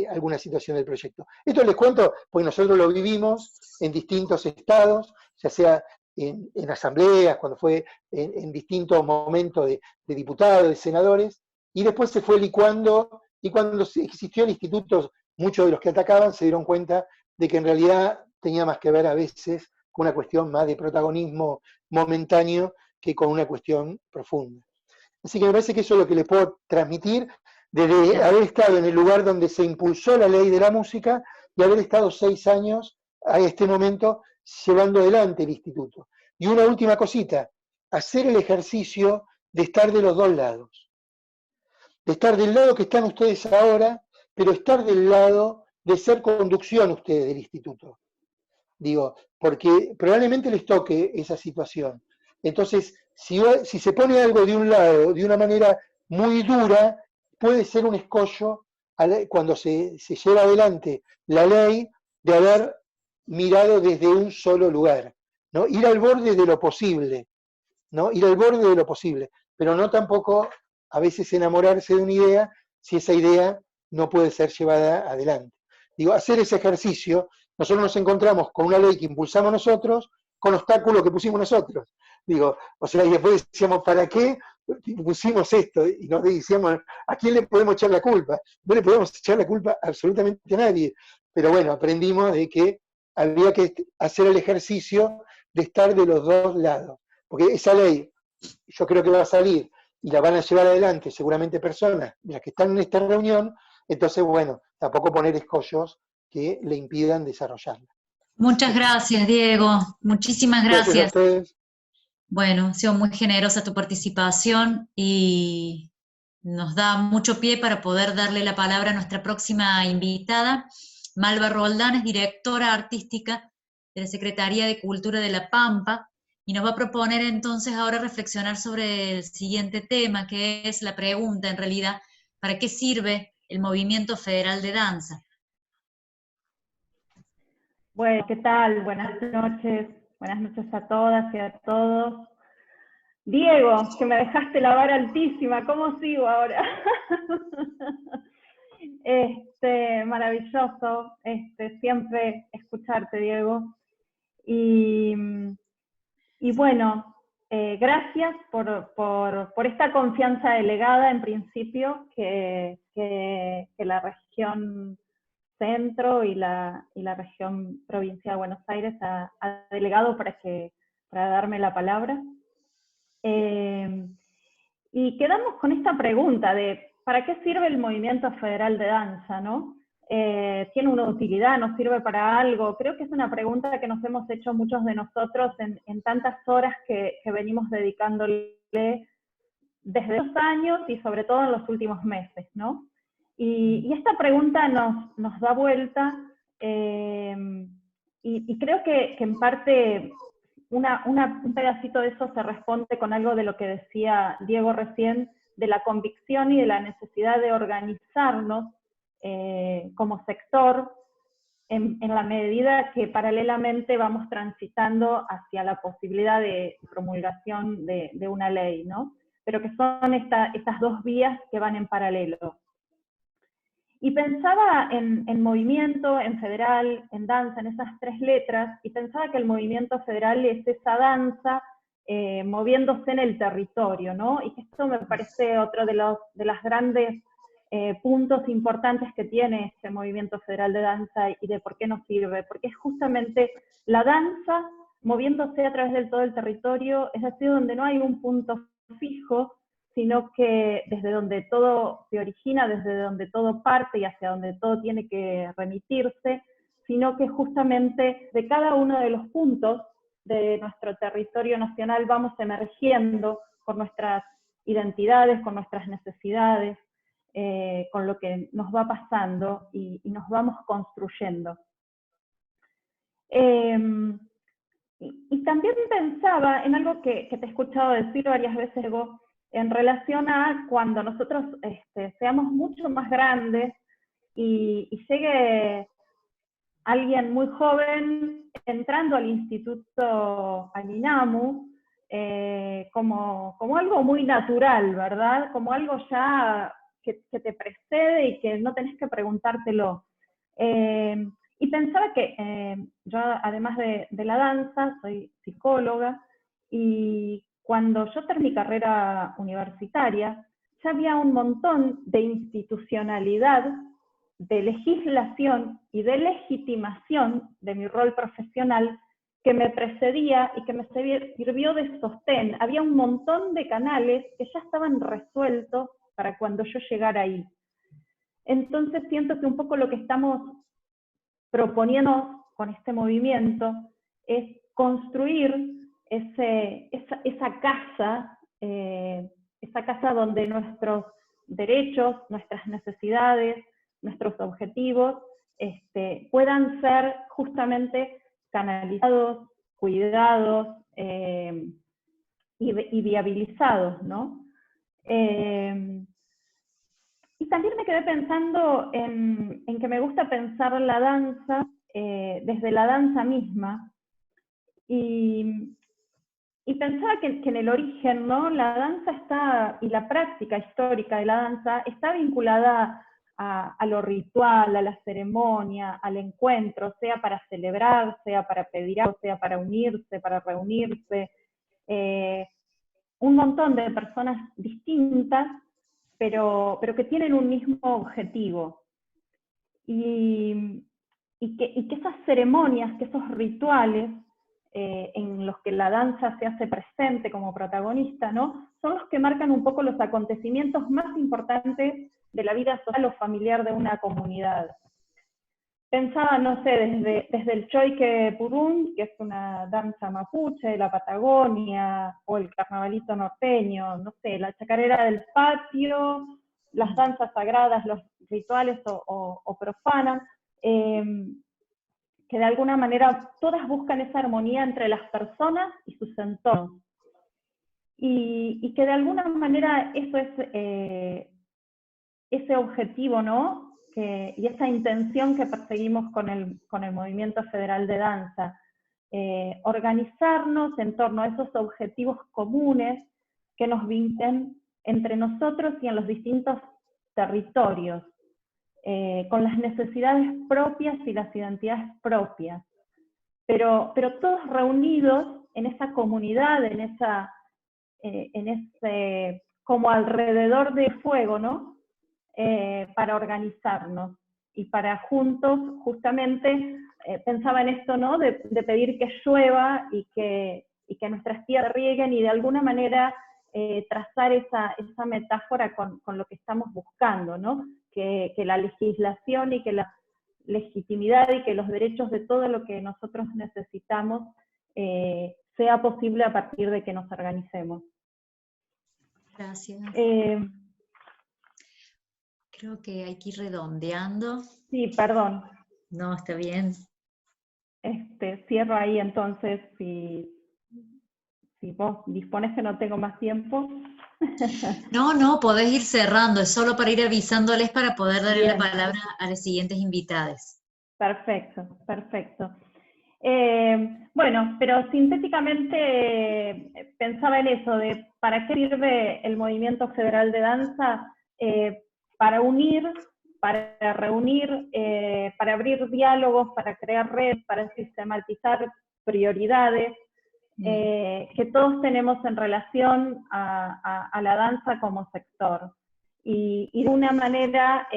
Speaker 5: alguna situación del proyecto. Esto les cuento porque nosotros lo vivimos en distintos estados, ya sea en asambleas, cuando fue en distintos momentos de diputados, de senadores, y después se fue licuando, y cuando existió el instituto, muchos de los que atacaban se dieron cuenta de que en realidad tenía más que ver a veces con una cuestión más de protagonismo momentáneo que con una cuestión profunda. Así que me parece que eso es lo que les puedo transmitir, desde haber estado en el lugar donde se impulsó la ley de la música y haber estado 6 años a este momento llevando adelante el instituto. Y una última cosita, hacer el ejercicio de estar de los dos lados. De estar del lado que están ustedes ahora, pero estar del lado de ser conducción ustedes del instituto. Digo, porque probablemente les toque esa situación. Entonces, si se pone algo de un lado de una manera muy dura, puede ser un escollo cuando se lleva adelante la ley de haber mirado desde un solo lugar, ¿no? Ir al borde de lo posible, ¿no? Ir al borde de lo posible, pero no tampoco a veces enamorarse de una idea si esa idea no puede ser llevada adelante. Digo, hacer ese ejercicio, nosotros nos encontramos con una ley que impulsamos nosotros, con obstáculos que pusimos nosotros. Digo, o sea, y después decíamos, ¿para qué pusimos esto? Y nos decíamos, ¿a quién le podemos echar la culpa? No le podemos echar la culpa absolutamente a nadie. Pero bueno, aprendimos de que había que hacer el ejercicio de estar de los dos lados. Porque esa ley, yo creo que va a salir y la van a llevar adelante seguramente personas, las que están en esta reunión, entonces, bueno, tampoco poner escollos que le impidan desarrollarla.
Speaker 2: Muchas gracias, Diego. Muchísimas
Speaker 5: Gracias a
Speaker 2: gracias.
Speaker 5: ustedes.
Speaker 2: Bueno, ha sido muy generosa tu participación y nos da mucho pie para poder darle la palabra a nuestra próxima invitada. Malva Roldán es directora artística de la Secretaría de Cultura de La Pampa y nos va a proponer entonces ahora reflexionar sobre el siguiente tema, que es la pregunta en realidad, ¿para qué sirve el Movimiento Federal de Danza?
Speaker 6: Bueno, ¿qué tal? Buenas noches a todas y a todos. Diego, que me dejaste la vara altísima, ¿cómo sigo ahora? Maravilloso, siempre escucharte, Diego. Y bueno, gracias por esta confianza delegada, en principio, que la región Centro y la región provincia de Buenos Aires ha delegado para darme la palabra. Y quedamos con esta pregunta de ¿para qué sirve el Movimiento Federal de Danza, ¿no? ¿Tiene una utilidad? ¿Nos sirve para algo? Creo que es una pregunta que nos hemos hecho muchos de nosotros en tantas horas que venimos dedicándole desde los años y sobre todo en los últimos meses, ¿no? Y esta pregunta nos da vuelta y creo que en parte un pedacito de eso se responde con algo de lo que decía Diego recién, de la convicción y de la necesidad de organizarnos como sector, en la medida que paralelamente vamos transitando hacia la posibilidad de promulgación de una ley, ¿no? Pero que son estas dos vías que van en paralelo. Y pensaba en movimiento, en federal, en danza, en esas tres letras, y pensaba que el movimiento federal es esa danza moviéndose en el territorio, ¿no? Y que esto me parece otro de los grandes puntos importantes que tiene este movimiento federal de danza y de por qué nos sirve, porque es justamente la danza moviéndose a través de todo el territorio, es decir, donde no hay un punto fijo, sino que desde donde todo se origina, desde donde todo parte y hacia donde todo tiene que remitirse, sino que justamente de cada uno de los puntos de nuestro territorio nacional vamos emergiendo con nuestras identidades, con nuestras necesidades, con lo que nos va pasando y nos vamos construyendo. Y también pensaba en algo que te he escuchado decir varias veces, Ego, en relación a cuando nosotros seamos mucho más grandes y llegue alguien muy joven entrando al instituto, al INAMU, como algo muy natural, ¿verdad? Como algo ya que te precede y que no tenés que preguntártelo. Y pensaba que yo, además de la danza, soy psicóloga, y cuando yo terminé mi carrera universitaria, ya había un montón de institucionalidad, de legislación y de legitimación de mi rol profesional que me precedía y que me sirvió de sostén. Había un montón de canales que ya estaban resueltos para cuando yo llegara ahí. Entonces siento que un poco lo que estamos proponiendo con este movimiento es construir esa casa donde nuestros derechos, nuestras necesidades, nuestros objetivos puedan ser justamente canalizados, cuidados y viabilizados, ¿no? Y también me quedé pensando en que me gusta pensar la danza desde la danza misma, y pensaba que en el origen, ¿no? La danza está, y la práctica histórica de la danza está vinculada a lo ritual, a la ceremonia, al encuentro, sea para celebrar, sea para pedir algo, sea para unirse, para reunirse. Un montón de personas distintas, pero que tienen un mismo objetivo. Y que esas ceremonias, que esos rituales, en los que la danza se hace presente como protagonista, ¿no? Son los que marcan un poco los acontecimientos más importantes de la vida social o familiar de una comunidad. Pensaba, no sé, desde el choique purún, que es una danza mapuche de la Patagonia, o el carnavalito norteño, no sé, la chacarera del patio, las danzas sagradas, los rituales o profanas, que de alguna manera todas buscan esa armonía entre las personas y sus entornos. Y que de alguna manera eso es ese objetivo, ¿no? Y esa intención que perseguimos con el Movimiento Federal de Danza. Organizarnos en torno a esos objetivos comunes que nos vinculen entre nosotros y en los distintos territorios. Con las necesidades propias y las identidades propias, pero todos reunidos en esa comunidad, en ese como alrededor del fuego, ¿no? Para organizarnos y para juntos, justamente, pensaba en esto, ¿no? De pedir que llueva y que nuestras tierras rieguen y de alguna manera trazar esa metáfora con lo que estamos buscando, ¿no? Que la legislación y que la legitimidad y que los derechos de todo lo que nosotros necesitamos sea posible a partir de que nos organicemos.
Speaker 2: Gracias. Creo que hay que ir redondeando.
Speaker 6: Sí, perdón.
Speaker 2: No, está bien.
Speaker 6: Cierro ahí entonces, si si vos dispones que no tengo más tiempo.
Speaker 2: No, podés ir cerrando, es solo para ir avisándoles para poder darle la
Speaker 6: Bien.
Speaker 2: palabra a las siguientes invitadas.
Speaker 6: Perfecto, perfecto. Bueno, pero sintéticamente pensaba en eso, de para qué sirve el Movimiento Federal de Danza, para unir, para reunir, para abrir diálogos, para crear redes, para sistematizar prioridades, que todos tenemos en relación a la danza como sector. Y de una manera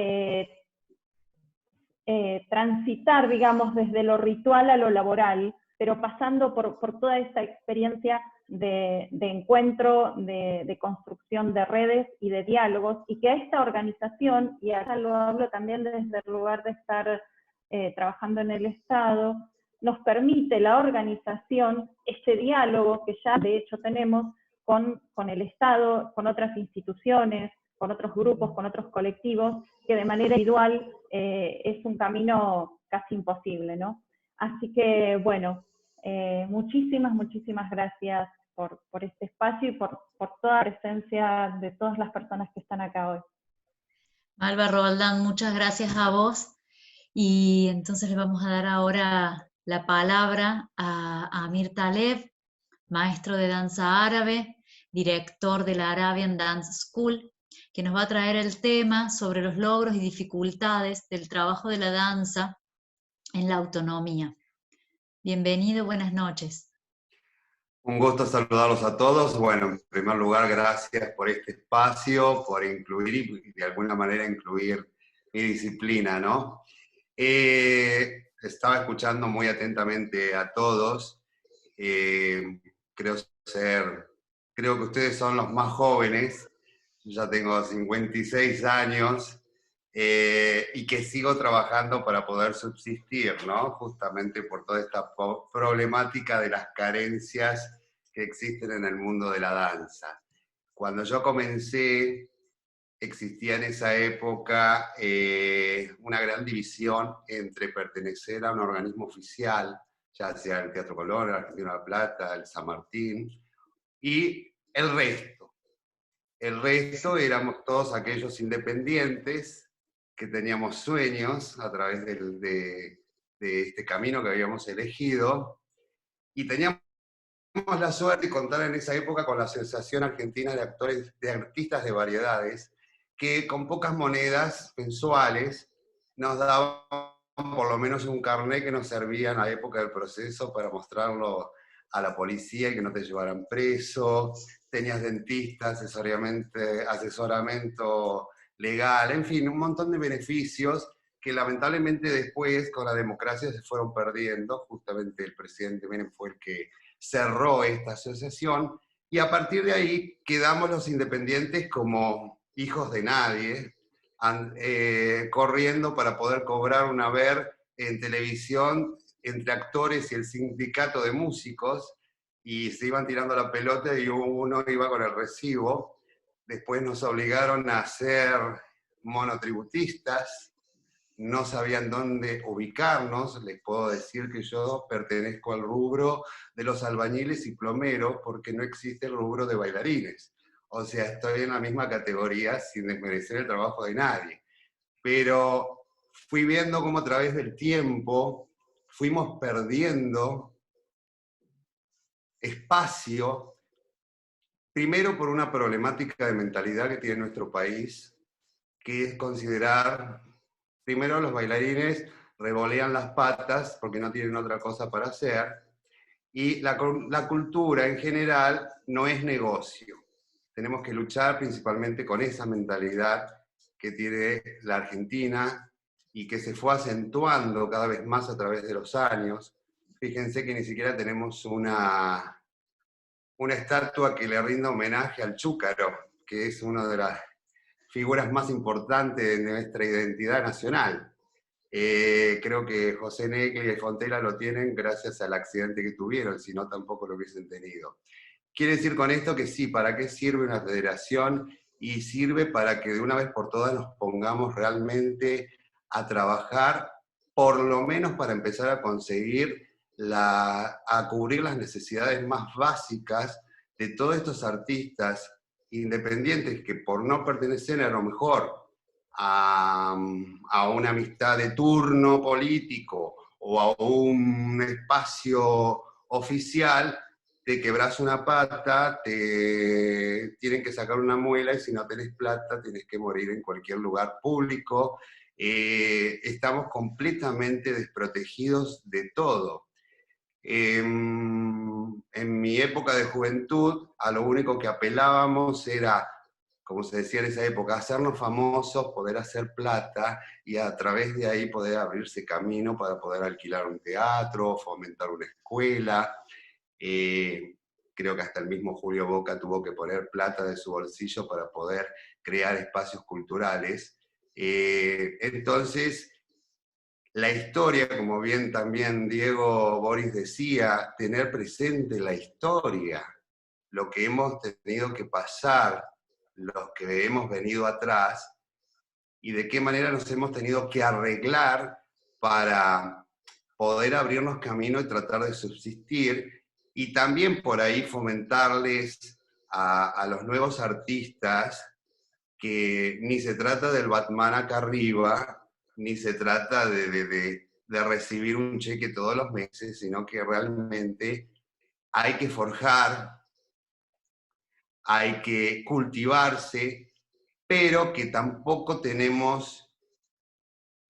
Speaker 6: transitar, digamos, desde lo ritual a lo laboral, pero pasando por toda esta experiencia de encuentro, de construcción de redes y de diálogos, y que a esta organización, y acá lo hablo también desde el lugar de estar trabajando en el Estado, nos permite la organización, este diálogo que ya de hecho tenemos con el Estado, con otras instituciones, con otros grupos, con otros colectivos, que de manera individual es un camino casi imposible, ¿no? Así que, bueno, muchísimas gracias por este espacio y por toda la presencia de todas las personas que están acá hoy.
Speaker 2: Malva Roldán, muchas gracias a vos. Y entonces le vamos a dar ahora la palabra a Amir Taleb, maestro de danza árabe, director de la Arabian Dance School, que nos va a traer el tema sobre los logros y dificultades del trabajo de la danza en la autonomía. Bienvenido, buenas noches.
Speaker 7: Un gusto saludarlos a todos. Bueno, en primer lugar, gracias por este espacio, por incluir y de alguna manera incluir mi disciplina, ¿no? Estaba escuchando muy atentamente a todos. Creo que ustedes son los más jóvenes. Yo ya tengo 56 años y que sigo trabajando para poder subsistir, ¿no? Justamente por toda esta problemática de las carencias que existen en el mundo de la danza. Cuando yo comencé, existía en esa época una gran división entre pertenecer a un organismo oficial, ya sea el Teatro Colón, el Argentino de la Plata, el San Martín, y el resto. El resto éramos todos aquellos independientes que teníamos sueños a través de este camino que habíamos elegido, y teníamos la suerte de contar en esa época con la Asociación Argentina de Artistas de Variedades, que con pocas monedas mensuales nos daban por lo menos un carnet que nos servía en la época del proceso para mostrarlo a la policía y que no te llevaran preso. Tenías dentista, asesoramiento legal, en fin, un montón de beneficios que lamentablemente después con la democracia se fueron perdiendo. Justamente el presidente Menem fue el que cerró esta asociación, y a partir de ahí quedamos los independientes como hijos de nadie, corriendo para poder cobrar un haber en televisión entre actores y el sindicato de músicos, y se iban tirando la pelota y uno iba con el recibo. Después nos obligaron a ser monotributistas, no sabían dónde ubicarnos. Les puedo decir que yo pertenezco al rubro de los albañiles y plomeros, porque no existe el rubro de bailarines. O sea, estoy en la misma categoría sin desmerecer el trabajo de nadie. Pero fui viendo cómo a través del tiempo fuimos perdiendo espacio, primero por una problemática de mentalidad que tiene nuestro país, que es considerar, primero los bailarines revolean las patas porque no tienen otra cosa para hacer, y la cultura en general no es negocio. Tenemos que luchar principalmente con esa mentalidad que tiene la Argentina y que se fue acentuando cada vez más a través de los años. Fíjense que ni siquiera tenemos una estatua que le rinda homenaje al Chúcaro, que es una de las figuras más importantes de nuestra identidad nacional. Creo que José Negri y Fontela lo tienen gracias al accidente que tuvieron, si no tampoco lo hubiesen tenido. Quiere decir con esto que sí, ¿para qué sirve una federación? Y sirve para que de una vez por todas nos pongamos realmente a trabajar, por lo menos para empezar a conseguir, a cubrir las necesidades más básicas de todos estos artistas independientes que por no pertenecer a lo mejor a una amistad de turno político o a un espacio oficial, te quebras una pata, te tienen que sacar una muela y si no tenés plata tienes que morir en cualquier lugar público. Estamos completamente desprotegidos de todo. En mi época de juventud, a lo único que apelábamos era, como se decía en esa época, hacernos famosos, poder hacer plata y a través de ahí poder abrirse camino para poder alquilar un teatro, fomentar una escuela. Creo que hasta el mismo Julio Boca tuvo que poner plata de su bolsillo para poder crear espacios culturales. Entonces, la historia, como bien también Diego Boris decía, tener presente la historia, lo que hemos tenido que pasar, los que hemos venido atrás, y de qué manera nos hemos tenido que arreglar para poder abrirnos camino y tratar de subsistir, y también por ahí fomentarles a los nuevos artistas que ni se trata del Batman acá arriba, ni se trata de recibir un cheque todos los meses, sino que realmente hay que forjar, hay que cultivarse, pero que tampoco tenemos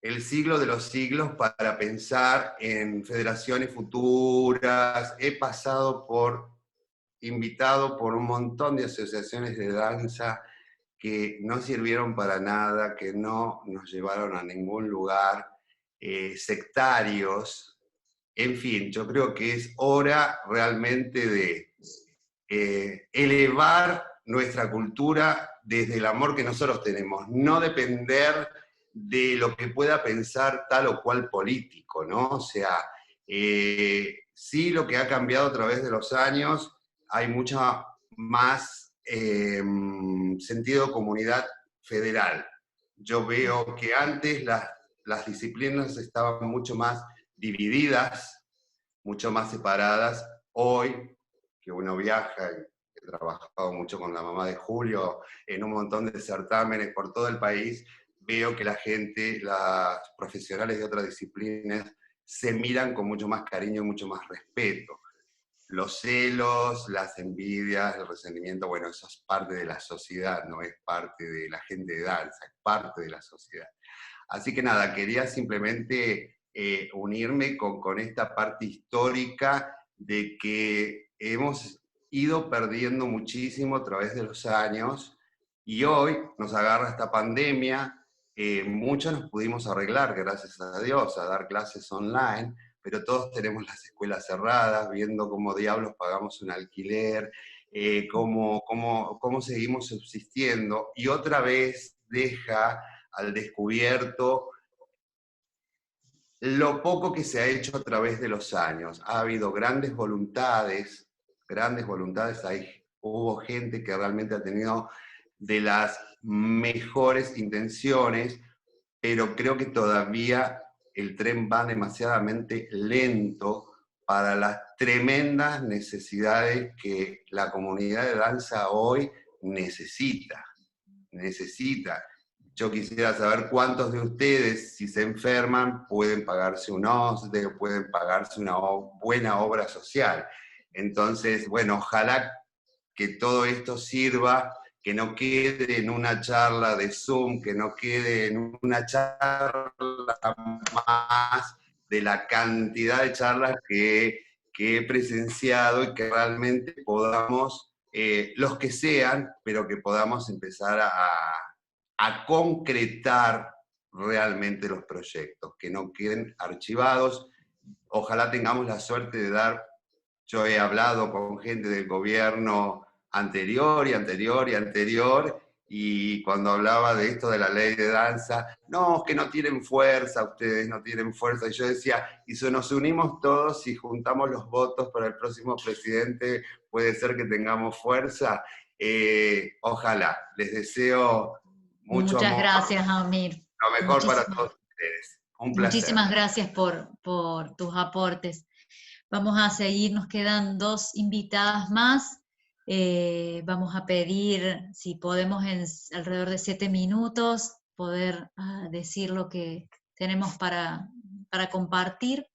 Speaker 7: el siglo de los siglos para pensar en federaciones futuras. He pasado invitado por un montón de asociaciones de danza que no sirvieron para nada, que no nos llevaron a ningún lugar, sectarios. En fin, yo creo que es hora realmente de elevar nuestra cultura desde el amor que nosotros tenemos, no depender de lo que pueda pensar tal o cual político, ¿no? O sea, sí, lo que ha cambiado a través de los años, hay mucha más sentido de comunidad federal. Yo veo que antes las disciplinas estaban mucho más divididas, mucho más separadas. Hoy, que uno viaja, he trabajado mucho con la mamá de Julio, en un montón de certámenes por todo el país, veo que la gente, las profesionales de otras disciplinas, se miran con mucho más cariño y mucho más respeto. Los celos, las envidias, el resentimiento, bueno, eso es parte de la sociedad, no es parte de la gente de danza, es parte de la sociedad. Así que nada, quería simplemente unirme con esta parte histórica de que hemos ido perdiendo muchísimo a través de los años y hoy nos agarra esta pandemia. Muchos nos pudimos arreglar, gracias a Dios, a dar clases online, pero todos tenemos las escuelas cerradas, viendo cómo diablos pagamos un alquiler, cómo seguimos subsistiendo, y otra vez deja al descubierto lo poco que se ha hecho a través de los años. Ha habido grandes voluntades, hubo gente que realmente ha tenido de las mejores intenciones, pero creo que todavía el tren va demasiadamente lento para las tremendas necesidades que la comunidad de danza hoy necesita. Yo quisiera saber cuántos de ustedes, si se enferman, pueden pagarse un OSDE, pueden pagarse una buena obra social. Entonces, bueno, ojalá que todo esto sirva, que no quede en una charla de Zoom, que no quede en una charla más de la cantidad de charlas que he presenciado, y que realmente podamos, los que sean, pero que podamos empezar a concretar realmente los proyectos, que no queden archivados. Ojalá tengamos la suerte de dar, yo he hablado con gente del gobierno anterior, y cuando hablaba de esto de la ley de danza, no, que no tienen fuerza, ustedes no tienen fuerza, y yo decía, y si nos unimos todos y juntamos los votos para el próximo presidente, puede ser que tengamos fuerza. Ojalá, les deseo mucho
Speaker 2: Muchas
Speaker 7: amor.
Speaker 2: Gracias, Amir.
Speaker 7: Lo mejor para todos ustedes. Un placer.
Speaker 2: Muchísimas gracias por tus aportes. Vamos a seguir, nos quedan 2 invitadas más. Vamos a pedir, si podemos en alrededor de 7 minutos, poder decir lo que tenemos para compartir.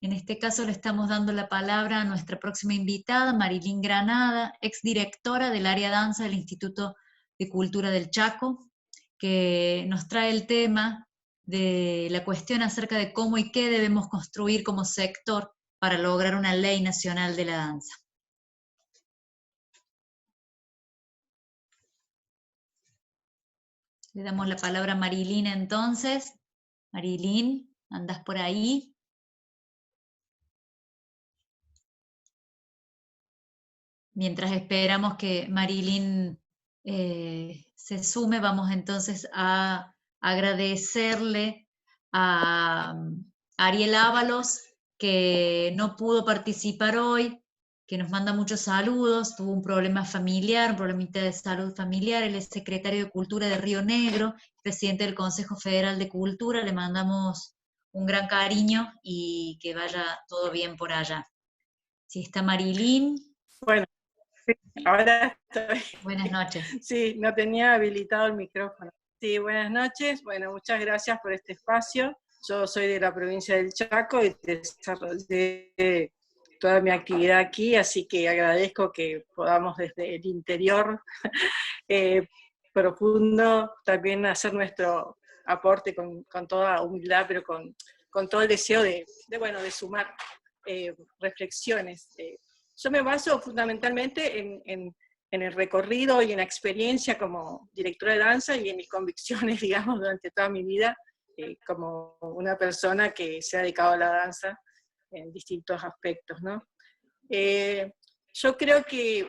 Speaker 2: En este caso le estamos dando la palabra a nuestra próxima invitada, Marilyn Granada, exdirectora del área danza del Instituto de Cultura del Chaco, que nos trae el tema de la cuestión acerca de cómo y qué debemos construir como sector para lograr una ley nacional de la danza. Le damos la palabra a Marilyn entonces. Marilyn, ¿andás por ahí? Mientras esperamos que Marilyn se sume, vamos entonces a agradecerle a Ariel Ábalos, que no pudo participar hoy, que nos manda muchos saludos, tuvo un problema familiar, un problemita de salud familiar. Él es secretario de Cultura de Río Negro, presidente del Consejo Federal de Cultura. Le mandamos un gran cariño y que vaya todo bien por allá. Si está Marilyn.
Speaker 8: Bueno, sí, ahora estoy.
Speaker 2: Buenas noches.
Speaker 8: Sí, no tenía habilitado el micrófono. Sí, buenas noches. Bueno, muchas gracias por este espacio. Yo soy de la provincia del Chaco y desarrollé toda mi actividad aquí, así que agradezco que podamos desde el interior profundo también hacer nuestro aporte con toda humildad, pero con todo el deseo de sumar reflexiones. Yo me baso fundamentalmente en el recorrido y en la experiencia como directora de danza y en mis convicciones, digamos, durante toda mi vida, como una persona que se ha dedicado a la danza en distintos aspectos, ¿no? Yo creo que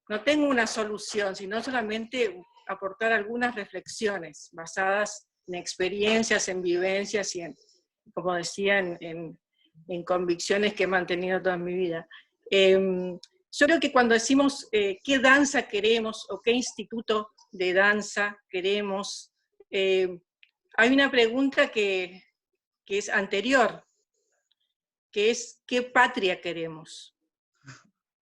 Speaker 8: no tengo una solución, sino solamente aportar algunas reflexiones basadas en experiencias, en vivencias y como decía, en convicciones que he mantenido toda mi vida. Yo creo que cuando decimos qué danza queremos o qué instituto de danza queremos, hay una pregunta que es anterior, que es ¿qué patria queremos?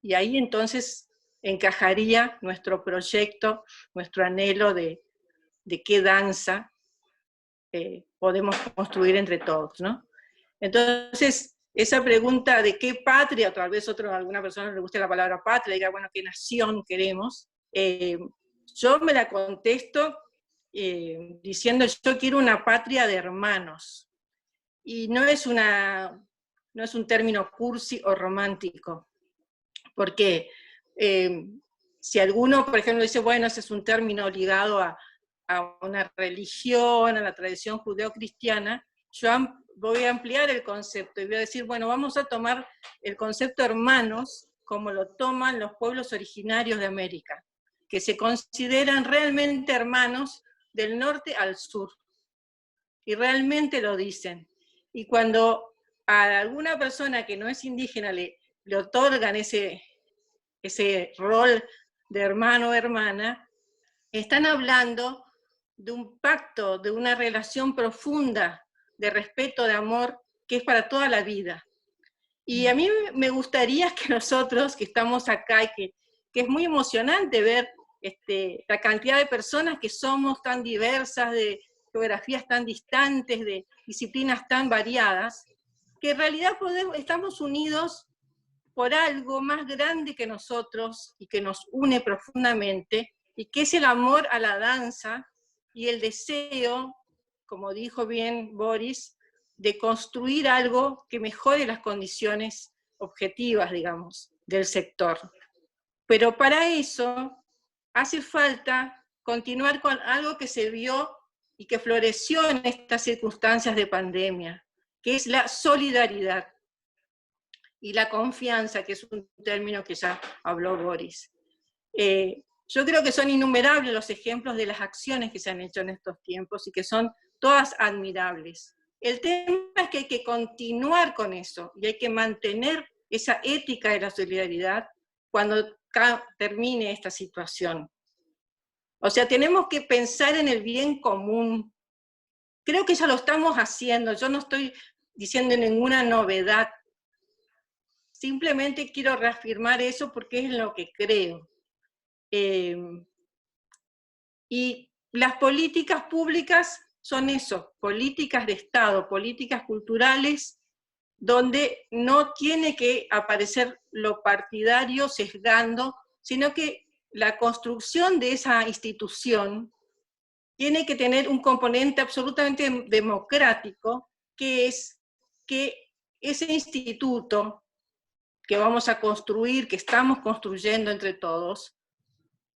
Speaker 8: Y ahí entonces encajaría nuestro proyecto, nuestro anhelo de qué danza podemos construir entre todos, ¿no? Entonces, esa pregunta de qué patria, o tal vez alguna persona le guste la palabra patria, diga, bueno, ¿qué nación queremos? Yo me la contesto diciendo, yo quiero una patria de hermanos. Y no es un término cursi o romántico, porque si alguno, por ejemplo, dice, bueno, ese es un término ligado a una religión, a la tradición judeocristiana, yo voy a ampliar el concepto y voy a decir, bueno, vamos a tomar el concepto hermanos como lo toman los pueblos originarios de América, que se consideran realmente hermanos del norte al sur, y realmente lo dicen. Y cuando a alguna persona que no es indígena le otorgan ese rol de hermano o hermana, están hablando de un pacto, de una relación profunda de respeto, de amor, que es para toda la vida. Y a mí me gustaría que nosotros, que estamos acá, y que es muy emocionante ver la cantidad de personas que somos tan diversas, de geografías tan distantes, de disciplinas tan variadas, que en realidad estamos unidos por algo más grande que nosotros y que nos une profundamente, y que es el amor a la danza y el deseo, como dijo bien Boris, de construir algo que mejore las condiciones objetivas, digamos, del sector. Pero para eso hace falta continuar con algo que se vio y que floreció en estas circunstancias de pandemia, que es la solidaridad y la confianza, que es un término que ya habló Boris. Yo creo que son innumerables los ejemplos de las acciones que se han hecho en estos tiempos y que son todas admirables. El tema es que hay que continuar con eso y hay que mantener esa ética de la solidaridad cuando termine esta situación. O sea, tenemos que pensar en el bien común. Creo que ya lo estamos haciendo, yo no estoy diciendo ninguna novedad. simplemente quiero reafirmar eso porque es en lo que creo. Y las políticas públicas son eso, políticas de Estado, políticas culturales, donde no tiene que aparecer lo partidario sesgando, sino que la construcción de esa institución tiene que tener un componente absolutamente democrático, que es que ese instituto que vamos a construir, que estamos construyendo entre todos,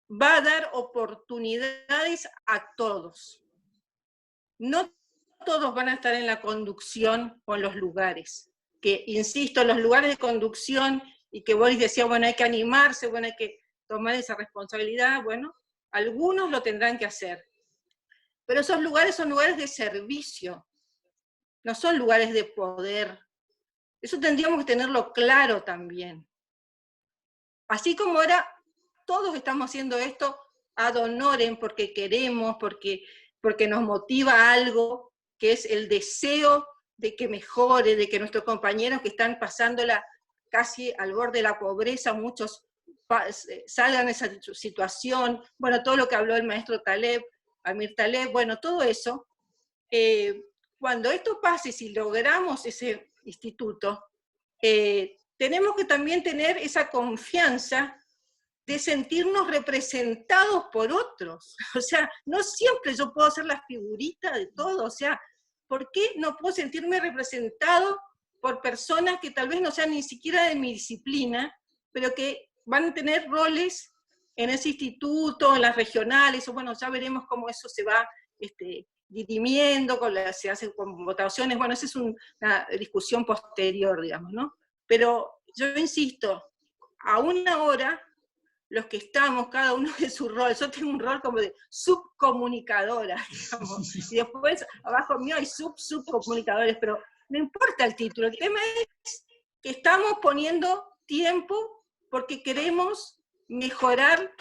Speaker 8: va a dar oportunidades a todos. No todos van a estar en la conducción o en los lugares. Que, insisto, los lugares de conducción, y que Boris decía, bueno, hay que animarse, bueno, hay que tomar esa responsabilidad, bueno, algunos lo tendrán que hacer. Pero esos lugares son lugares de servicio, no son lugares de poder. Eso tendríamos que tenerlo claro también. Así como era, todos estamos haciendo esto ad honorem, porque queremos, porque nos motiva algo, que es el deseo de que mejore, de que nuestros compañeros que están pasándola casi al borde de la pobreza, muchos salgan de esa situación, bueno, todo lo que habló el maestro Taleb, Amir Taleb, bueno, todo eso, cuando esto pase, si logramos ese instituto, tenemos que también tener esa confianza de sentirnos representados por otros. O sea, no siempre yo puedo ser la figurita de todo, o sea, ¿por qué no puedo sentirme representado por personas que tal vez no sean ni siquiera de mi disciplina, pero que van a tener roles en ese instituto, en las regionales, o bueno, ya veremos cómo eso se va dirimiendo, se hacen con votaciones, bueno, esa es una discusión posterior, digamos, ¿no? Pero yo insisto, aún ahora, los que estamos, cada uno de su rol, yo tengo un rol como de subcomunicadora, digamos, y después abajo mío hay subcomunicadores, pero no importa el título, el tema es que estamos poniendo tiempo porque queremos mejorar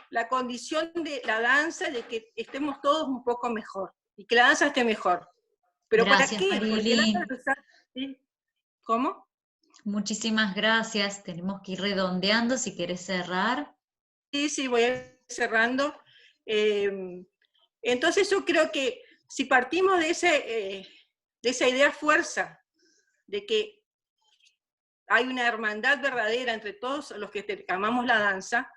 Speaker 8: la condición de la danza, de que estemos todos un poco mejor, y que la danza esté mejor. ¿Pero
Speaker 2: gracias,
Speaker 8: para qué?
Speaker 2: Marilyn.
Speaker 8: Porque la danza, ¿sí? ¿Cómo?
Speaker 2: Muchísimas gracias, tenemos que ir redondeando, si querés cerrar.
Speaker 8: Sí, voy a ir cerrando. Entonces yo creo que si partimos de esa idea fuerza, de que hay una hermandad verdadera entre todos los que amamos la danza,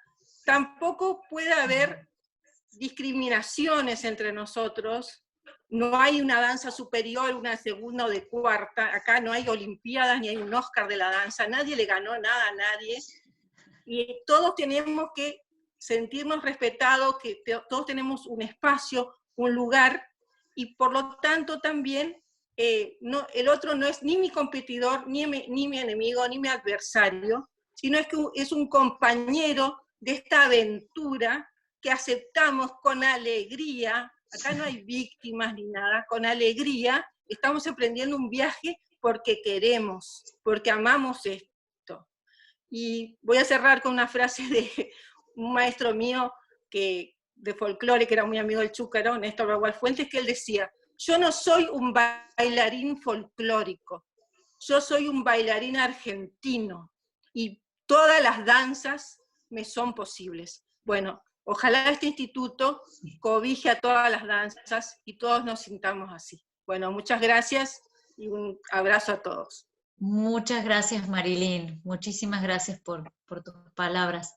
Speaker 8: tampoco puede haber discriminaciones entre nosotros, no hay una danza superior, una segunda o de cuarta, acá no hay olimpiadas ni hay un Oscar de la danza, nadie le ganó nada a nadie, y todos tenemos que sentirnos respetados, que todos tenemos un espacio, un lugar, y por lo tanto también el otro no es ni mi competidor, ni mi enemigo, ni mi adversario, sino es que es un compañero de esta aventura que aceptamos con alegría. Acá no hay víctimas ni nada, con alegría estamos emprendiendo un viaje porque queremos, porque amamos esto. Y voy a cerrar con una frase de un maestro mío de folclore, que era muy amigo del Chúcaro, Néstor Bagual Fuentes, que él decía, yo no soy un bailarín folclórico, yo soy un bailarín argentino, y todas las danzas me son posibles. Bueno, ojalá este instituto cobije a todas las danzas y todos nos sintamos así. Bueno, muchas gracias y un abrazo a todos.
Speaker 2: Muchas gracias, Marilyn. Muchísimas gracias por tus palabras.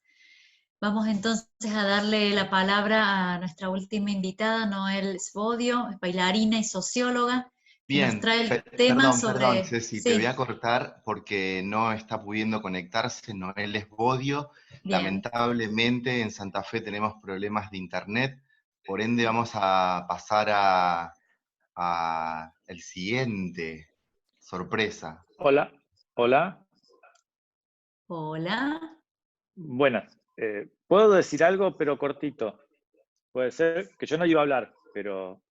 Speaker 2: Vamos entonces a darle la palabra a nuestra última invitada, Noel Svodio, bailarina y socióloga.
Speaker 3: Bien,
Speaker 2: nos trae el tema
Speaker 3: perdón, Ceci,
Speaker 2: sí.
Speaker 3: te voy a cortar porque no está pudiendo conectarse, Noel Svodio. Lamentablemente en Santa Fe tenemos problemas de internet, por ende vamos a pasar a el siguiente. Sorpresa.
Speaker 9: Hola. Buenas. ¿Puedo decir algo, pero cortito? Puede ser que yo no iba a hablar, pero...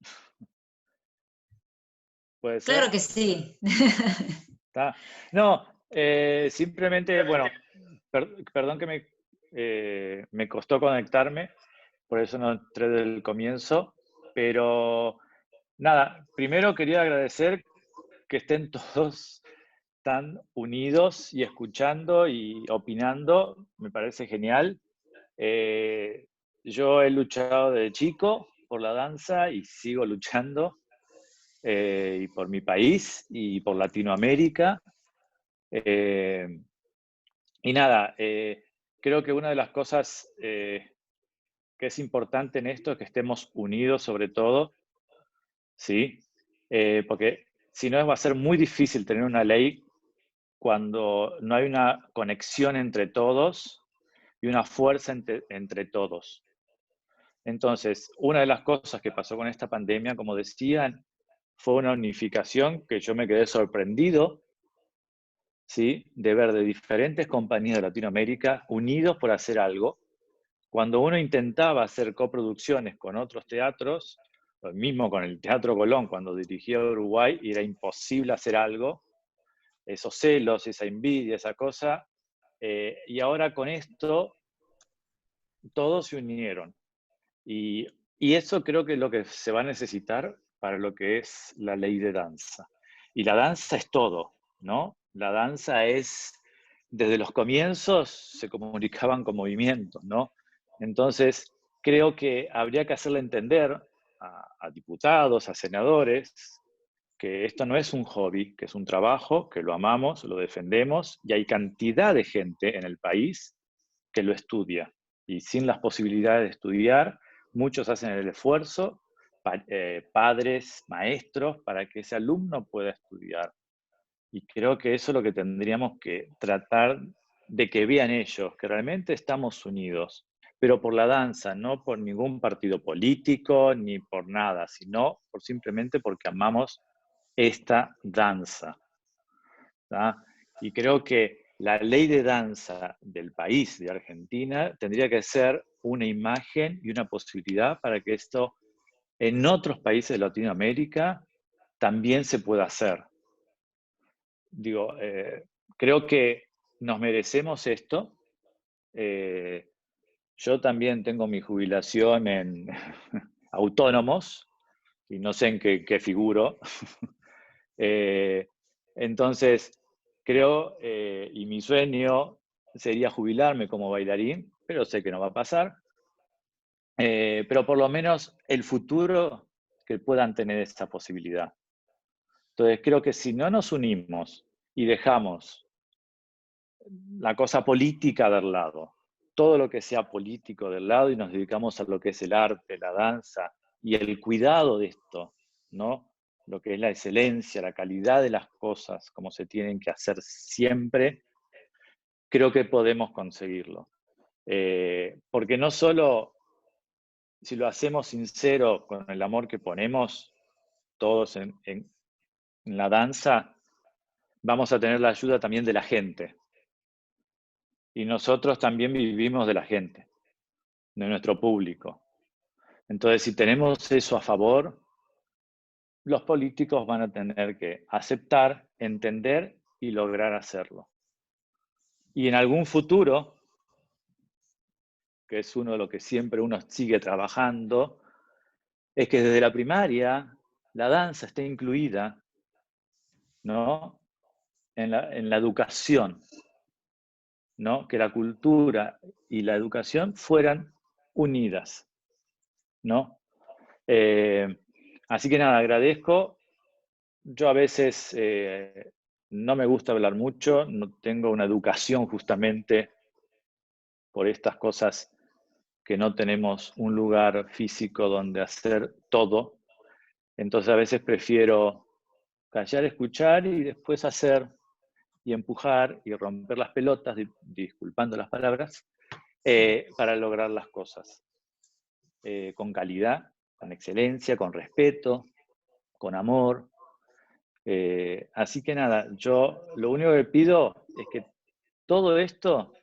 Speaker 9: ¿Puede ser?
Speaker 2: Claro que sí.
Speaker 9: ¿Está? No, simplemente, bueno, perdón que me costó conectarme, por eso no entré desde el comienzo, pero nada, primero quería agradecer que estén todos están unidos y escuchando y opinando, me parece genial. Yo he luchado desde chico por la danza y sigo luchando, y por mi país y por Latinoamérica. Y nada, creo que una de las cosas que es importante en esto es que estemos unidos sobre todo, ¿sí? Porque si no va a ser muy difícil tener una ley cuando no hay una conexión entre todos y una fuerza entre todos. Entonces, una de las cosas que pasó con esta pandemia, como decían, fue una unificación que yo me quedé sorprendido, ¿sí? De ver de diferentes compañías de Latinoamérica unidos por hacer algo. Cuando uno intentaba hacer coproducciones con otros teatros, lo mismo con el Teatro Colón, cuando dirigía a Uruguay, era imposible hacer algo, esos celos, esa envidia, esa cosa, y ahora con esto todos se unieron. Y eso creo que es lo que se va a necesitar para lo que es la ley de danza. Y la danza es todo, ¿no? La danza es, desde los comienzos se comunicaban con movimientos, ¿no? Entonces, creo que habría que hacerle entender a diputados, a senadores, que esto no es un hobby, que es un trabajo, que lo amamos, lo defendemos, y hay cantidad de gente en el país que lo estudia. Y sin las posibilidades de estudiar, muchos hacen el esfuerzo, padres, maestros, para que ese alumno pueda estudiar. Y creo que eso es lo que tendríamos que tratar de que vean ellos, que realmente estamos unidos, pero por la danza, no por ningún partido político, ni por nada, sino simplemente porque amamos esta danza, ¿tá? Y creo que la ley de danza del país, de Argentina, tendría que ser una imagen y una posibilidad para que esto en otros países de Latinoamérica también se pueda hacer. Digo, creo que nos merecemos esto. Yo también tengo mi jubilación en autónomos, y no sé en qué figuro. Entonces, creo, y mi sueño sería jubilarme como bailarín, pero sé que no va a pasar. Pero por lo menos el futuro, que puedan tener esta posibilidad. Entonces, creo que si no nos unimos y dejamos la cosa política del lado, todo lo que sea político del lado, y nos dedicamos a lo que es el arte, la danza y el cuidado de esto, ¿no? Lo que es la excelencia, la calidad de las cosas, como se tienen que hacer siempre, creo que podemos conseguirlo. Porque no solo si lo hacemos sincero con el amor que ponemos todos en la danza, vamos a tener la ayuda también de la gente. Y nosotros también vivimos de la gente, de nuestro público. Entonces, si tenemos eso a favor, los políticos van a tener que aceptar, entender y lograr hacerlo. Y en algún futuro, que es uno de lo que siempre uno sigue trabajando, es que desde la primaria la danza esté incluida, ¿no? en la educación, ¿no? Que la cultura y la educación fueran unidas, ¿no? Así que nada, agradezco. Yo a veces no me gusta hablar mucho, no tengo una educación justamente por estas cosas, que no tenemos un lugar físico donde hacer todo. Entonces a veces prefiero callar, escuchar y después hacer y empujar y romper las pelotas, disculpando las palabras, para lograr las cosas. Con calidad, con excelencia, con respeto, con amor. Así que nada, yo lo único que pido es que todo esto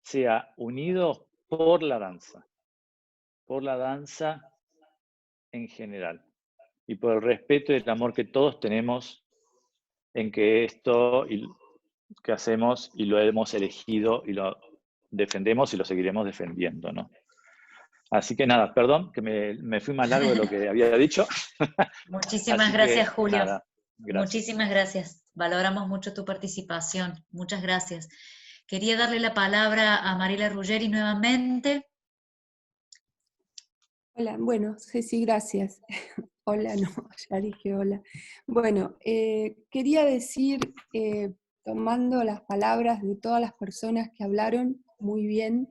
Speaker 9: sea unido por la danza en general, y por el respeto y el amor que todos tenemos en que esto que hacemos y lo hemos elegido y lo defendemos y lo seguiremos defendiendo, ¿no? Así que nada, perdón, que me fui más largo de lo que había dicho.
Speaker 2: Muchísimas gracias, Julio.
Speaker 9: Nada, gracias.
Speaker 2: Muchísimas gracias. Valoramos mucho tu participación. Muchas gracias. Quería darle la palabra a Mariela Ruggeri nuevamente.
Speaker 1: Hola, bueno, Ceci, gracias. Hola, no, ya dije hola. Bueno, quería decir, tomando las palabras de todas las personas que hablaron muy bien,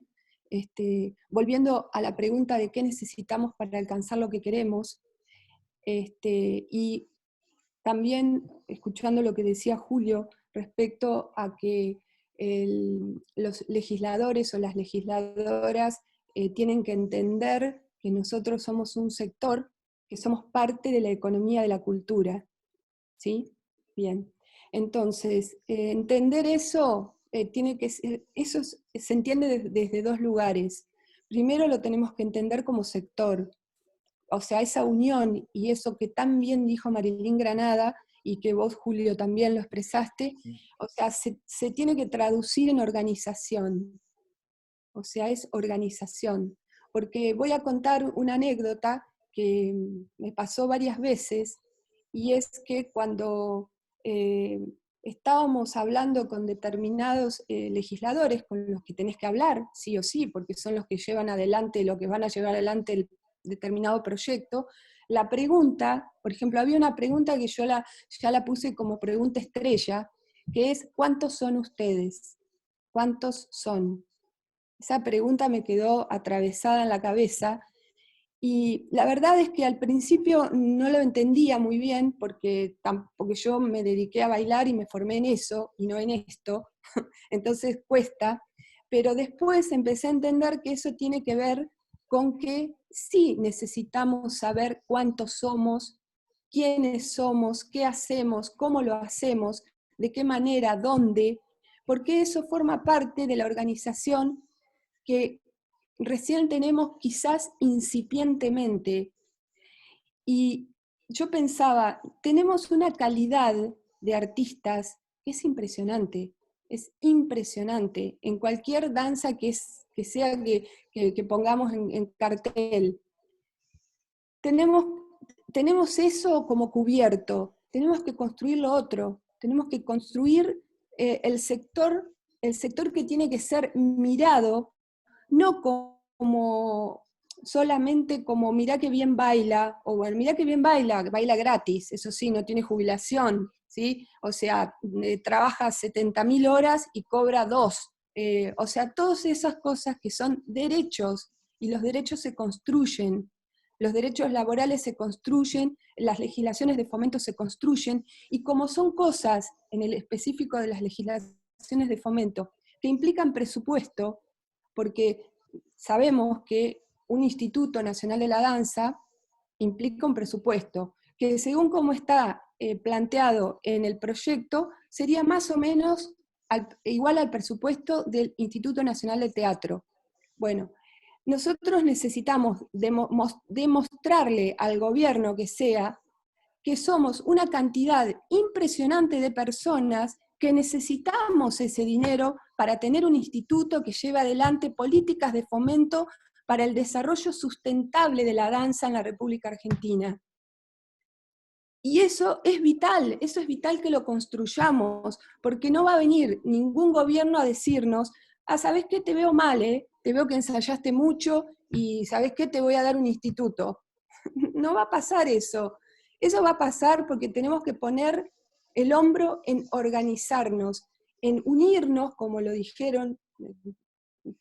Speaker 1: volviendo a la pregunta de qué necesitamos para alcanzar lo que queremos, y también escuchando lo que decía Julio respecto a que los legisladores o las legisladoras tienen que entender que nosotros somos un sector, que somos parte de la economía de la cultura. ¿Sí? Bien. Entonces, entender eso tiene que ser, eso se entiende desde dos lugares. Primero lo tenemos que entender como sector, o sea, esa unión y eso que tan bien dijo Marilyn Granada, y que vos, Julio, también lo expresaste, o sea, se tiene que traducir en organización. O sea, es organización. Porque voy a contar una anécdota que me pasó varias veces, y es que cuando estábamos hablando con determinados legisladores, con los que tenés que hablar, sí o sí, porque son los que llevan adelante, lo que van a llevar adelante el determinado proyecto, la pregunta, por ejemplo, había una pregunta que yo ya la puse como pregunta estrella, que es, ¿cuántos son ustedes? ¿Cuántos son? Esa pregunta me quedó atravesada en la cabeza, y la verdad es que al principio no lo entendía muy bien, porque yo me dediqué a bailar y me formé en eso, y no en esto, entonces cuesta, pero después empecé a entender que eso tiene que ver con que sí necesitamos saber cuántos somos, quiénes somos, qué hacemos, cómo lo hacemos, de qué manera, dónde, porque eso forma parte de la organización que recién tenemos quizás incipientemente. Y yo pensaba, tenemos una calidad de artistas que es impresionante en cualquier danza que sea que pongamos en cartel. Tenemos eso como cubierto, tenemos que construir lo otro, tenemos que construir el sector que tiene que ser mirado, no como solamente como mirá que bien baila, o bueno, mirá que bien baila gratis, eso sí, no tiene jubilación, ¿sí? O sea, trabaja 70.000 horas y cobra 2. O sea, todas esas cosas que son derechos, y los derechos se construyen, los derechos laborales se construyen, las legislaciones de fomento se construyen, y como son cosas, en el específico de las legislaciones de fomento, que implican presupuesto, porque sabemos que un Instituto Nacional de la Danza implica un presupuesto, que según cómo está planteado en el proyecto, sería más o menos igual al presupuesto del Instituto Nacional de Teatro. Bueno, nosotros necesitamos demostrarle al gobierno que sea que somos una cantidad impresionante de personas que necesitamos ese dinero para tener un instituto que lleve adelante políticas de fomento para el desarrollo sustentable de la danza en la República Argentina. Y eso es vital que lo construyamos, porque no va a venir ningún gobierno a decirnos, ¿sabés qué? Te veo mal, te veo que ensayaste mucho y ¿sabés qué? Te voy a dar un instituto. No va a pasar eso. Eso va a pasar porque tenemos que poner el hombro en organizarnos, en unirnos, como lo dijeron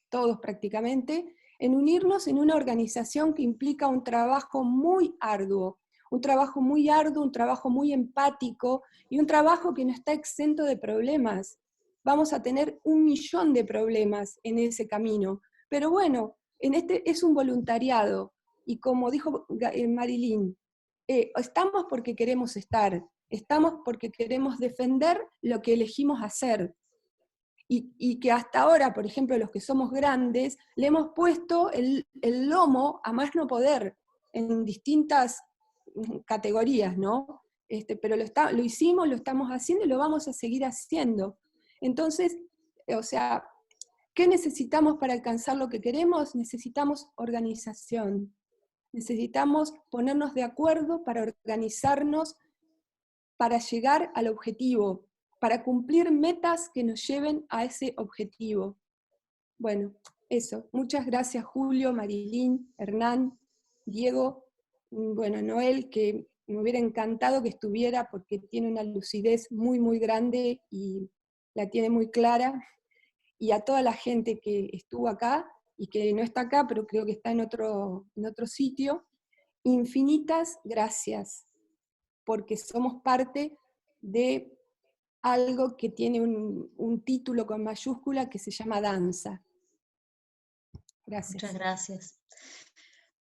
Speaker 1: todos prácticamente, en unirnos en una organización que implica un trabajo muy arduo, un trabajo muy empático, y un trabajo que no está exento de problemas. Vamos a tener 1.000.000 de problemas en ese camino, pero bueno, es un voluntariado, y como dijo Marilyn, estamos porque queremos estar, estamos porque queremos defender lo que elegimos hacer, y que hasta ahora, por ejemplo, los que somos grandes, le hemos puesto el lomo a más no poder en distintas categorías, ¿no? Pero lo hicimos, lo estamos haciendo y lo vamos a seguir haciendo. Entonces, o sea, ¿qué necesitamos para alcanzar lo que queremos? Necesitamos organización. Necesitamos ponernos de acuerdo para organizarnos, para llegar al objetivo. para cumplir metas que nos lleven a ese objetivo. Bueno, eso. Muchas gracias Julio, Marilyn, Hernán, Diego, bueno, Noel, que me hubiera encantado que estuviera porque tiene una lucidez muy, muy grande y la tiene muy clara. Y a toda la gente que estuvo acá y que no está acá, pero creo que está en otro sitio, infinitas gracias, porque somos parte de algo que tiene un título con mayúscula que se llama danza. Gracias.
Speaker 2: Muchas gracias.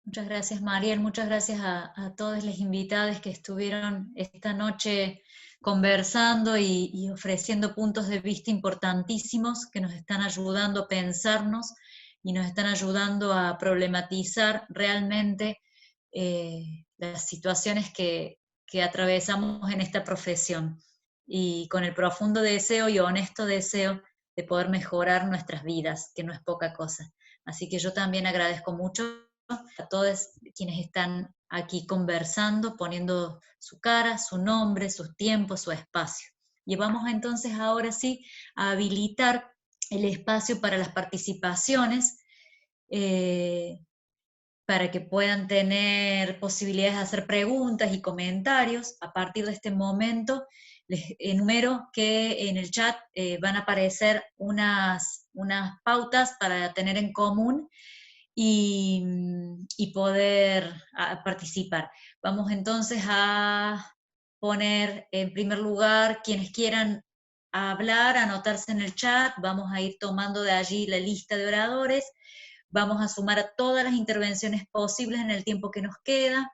Speaker 2: Muchas gracias, Mariel. Muchas gracias a todos los invitados que estuvieron esta noche conversando y ofreciendo puntos de vista importantísimos que nos están ayudando a pensarnos y nos están ayudando a problematizar realmente las situaciones que atravesamos en esta profesión, y con el profundo deseo y honesto deseo de poder mejorar nuestras vidas, que no es poca cosa. Así que yo también agradezco mucho a todos quienes están aquí conversando, poniendo su cara, su nombre, sus tiempos, su espacio. Y vamos entonces ahora sí a habilitar el espacio para las participaciones, para que puedan tener posibilidades de hacer preguntas y comentarios. A partir de este momento les enumero que en el chat van a aparecer unas pautas para tener en común y poder participar. Vamos entonces a poner en primer lugar quienes quieran hablar, anotarse en el chat. Vamos a ir tomando de allí la lista de oradores. Vamos a sumar a todas las intervenciones posibles en el tiempo que nos queda.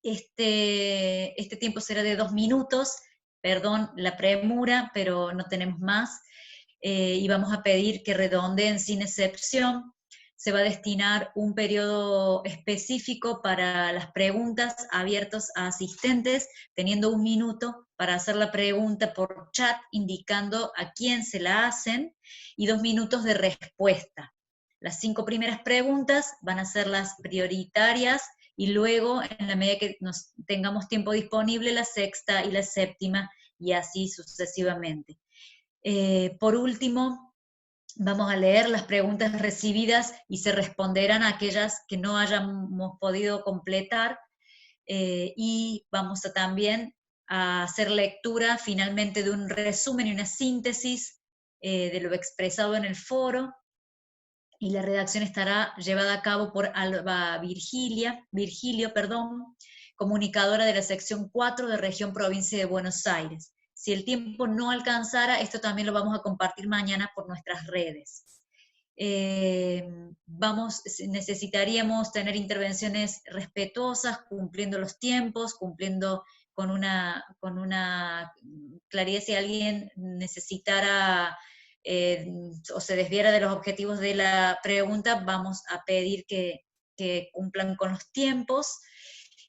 Speaker 2: Este tiempo será de 2 minutos, perdón la premura, pero no tenemos más, y vamos a pedir que redondeen sin excepción. Se va a destinar un periodo específico para las preguntas abiertas a asistentes, teniendo 1 minuto para hacer la pregunta por chat, indicando a quién se la hacen, y 2 minutos de respuesta. Las 5 primeras preguntas van a ser las prioritarias, y luego, en la medida que nos tengamos tiempo disponible, la 6ª y la 7ª, y así sucesivamente. Por último, vamos a leer las preguntas recibidas y se responderán a aquellas que no hayamos podido completar, y vamos a también a hacer lectura finalmente de un resumen y una síntesis de lo expresado en el foro, y la redacción estará llevada a cabo por Alba Virgilio, comunicadora de la sección 4 de Región Provincia de Buenos Aires. Si el tiempo no alcanzara, esto también lo vamos a compartir mañana por nuestras redes. Necesitaríamos tener intervenciones respetuosas, cumpliendo los tiempos, cumpliendo con una claridad. Si alguien necesitara o se desviara de los objetivos de la pregunta, vamos a pedir que cumplan con los tiempos.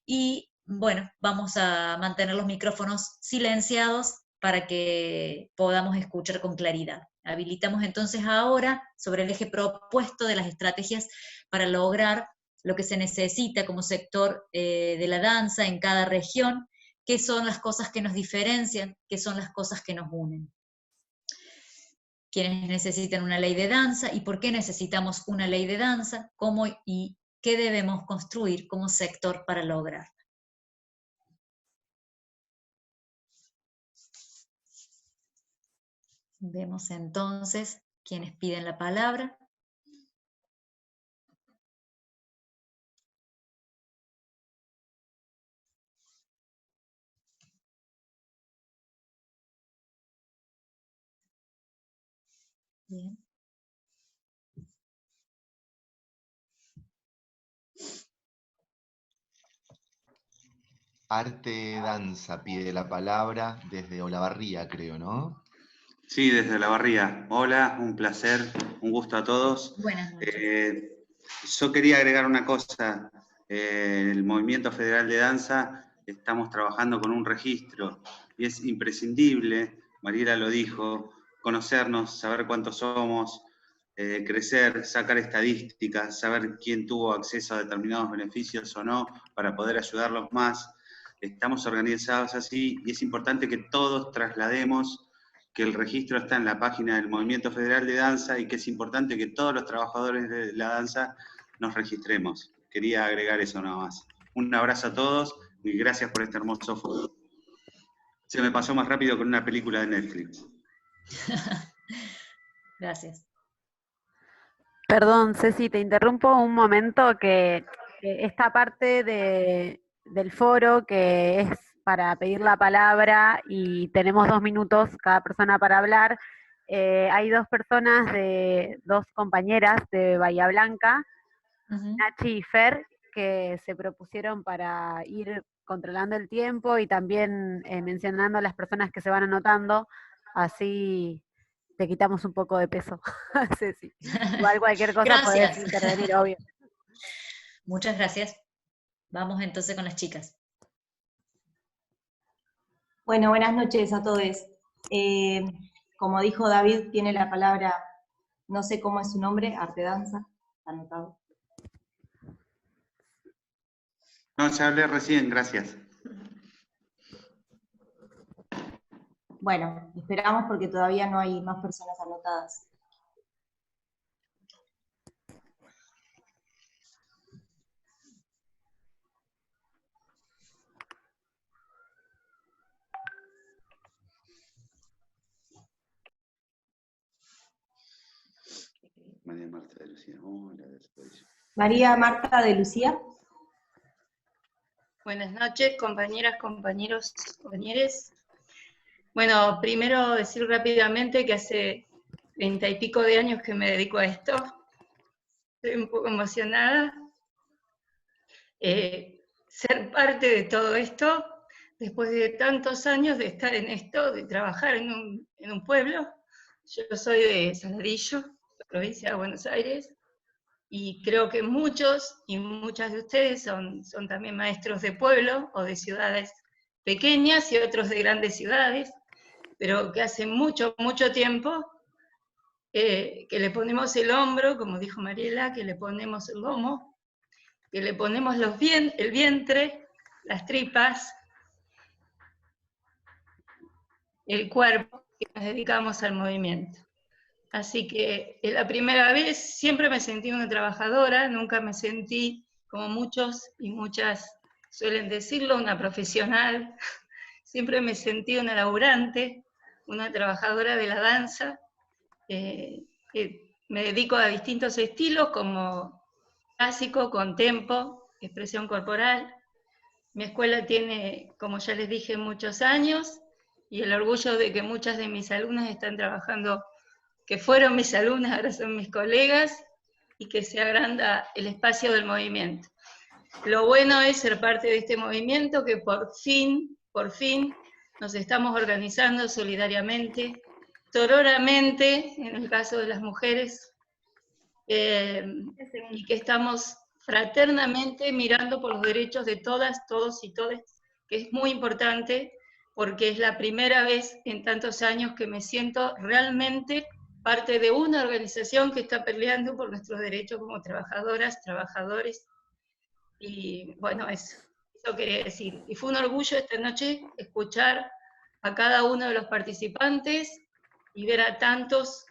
Speaker 2: Y bueno, vamos a mantener los micrófonos silenciados para que podamos escuchar con claridad. Habilitamos entonces ahora sobre el eje propuesto de las estrategias para lograr lo que se necesita como sector de la danza en cada región, qué son las cosas que nos diferencian, qué son las cosas que nos unen. Quienes necesitan una ley de danza y por qué necesitamos una ley de danza, cómo y qué debemos construir como sector para lograrla. Vemos entonces quienes piden la palabra. Bien.
Speaker 3: Arte Danza pide la palabra desde Olavarría, creo, ¿no?
Speaker 10: Sí, desde Olavarría. Hola, un placer, un gusto a todos.
Speaker 2: Buenas noches.
Speaker 10: Yo quería agregar una cosa. El Movimiento Federal de Danza estamos trabajando con un registro y es imprescindible, Mariela lo dijo, conocernos, saber cuántos somos, crecer, sacar estadísticas, saber quién tuvo acceso a determinados beneficios o no, para poder ayudarlos más. Estamos organizados así y es importante que todos traslademos que el registro está en la página del Movimiento Federal de Danza y que es importante que todos los trabajadores de la danza nos registremos. Quería agregar eso nada más. Un abrazo a todos y gracias por este hermoso foro. Se me pasó más rápido con una película de Netflix.
Speaker 2: Gracias.
Speaker 11: Perdón, Ceci, te interrumpo un momento que esta parte del foro que es para pedir la palabra y tenemos 2 minutos cada persona para hablar, hay dos compañeras de Bahía Blanca, Nachi y Fer, que se propusieron para ir controlando el tiempo y también mencionando a las personas que se van anotando, así te quitamos un poco de peso. Ceci. Igual cualquier cosa podés intervenir, obvio.
Speaker 2: Muchas gracias. Vamos entonces con las chicas.
Speaker 12: Bueno, buenas noches a todos. Como dijo David, tiene la palabra, no sé cómo es su nombre, Arte Danza, anotado.
Speaker 10: No, ya hablé recién, gracias.
Speaker 12: Bueno, esperamos porque todavía no hay más personas anotadas.
Speaker 10: María Marta de Lucía. Hola,
Speaker 12: María Marta de Lucía.
Speaker 13: Buenas noches, compañeras, compañeros, compañeres. Bueno, primero decir rápidamente que hace 30 y pico de años que me dedico a esto. Estoy un poco emocionada. Ser parte de todo esto, después de tantos años de estar en esto, de trabajar en un pueblo. Yo soy de Saladillo, provincia de Buenos Aires, y creo que muchos y muchas de ustedes son también maestros de pueblo o de ciudades pequeñas y otros de grandes ciudades, pero que hace mucho, mucho tiempo que le ponemos el hombro, como dijo Mariela, que le ponemos el lomo, que le ponemos el vientre, las tripas, el cuerpo, que nos dedicamos al movimiento. Así que la primera vez siempre me sentí una trabajadora, nunca me sentí, como muchos y muchas suelen decirlo, una profesional. Siempre me sentí una laburante, una trabajadora de la danza. Me dedico a distintos estilos, como clásico, contempo, expresión corporal. Mi escuela tiene, como ya les dije, muchos años, y el orgullo de que muchas de mis alumnas están trabajando, que fueron mis alumnas, ahora son mis colegas, y que se agranda el espacio del movimiento. Lo bueno es ser parte de este movimiento, que por fin, nos estamos organizando solidariamente, sororamente, en el caso de las mujeres, y que estamos fraternamente mirando por los derechos de todas, todos y todes, que es muy importante, porque es la primera vez en tantos años que me siento realmente parte de una organización que está peleando por nuestros derechos como trabajadoras, trabajadores, y bueno, eso quería decir. Y fue un orgullo esta noche escuchar a cada uno de los participantes y ver a tantos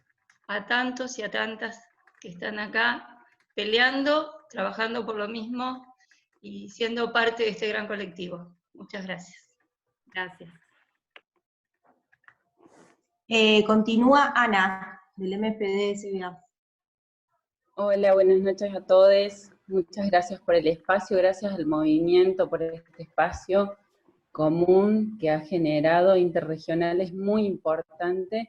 Speaker 13: y a tantas que están acá peleando, trabajando por lo mismo y siendo parte de este gran colectivo. Muchas gracias.
Speaker 11: Gracias.
Speaker 12: Continúa Ana, del MPD SBA.
Speaker 14: Hola, buenas noches a todos. Muchas gracias por el espacio, gracias al movimiento por este espacio común que ha generado interregional, es muy importante.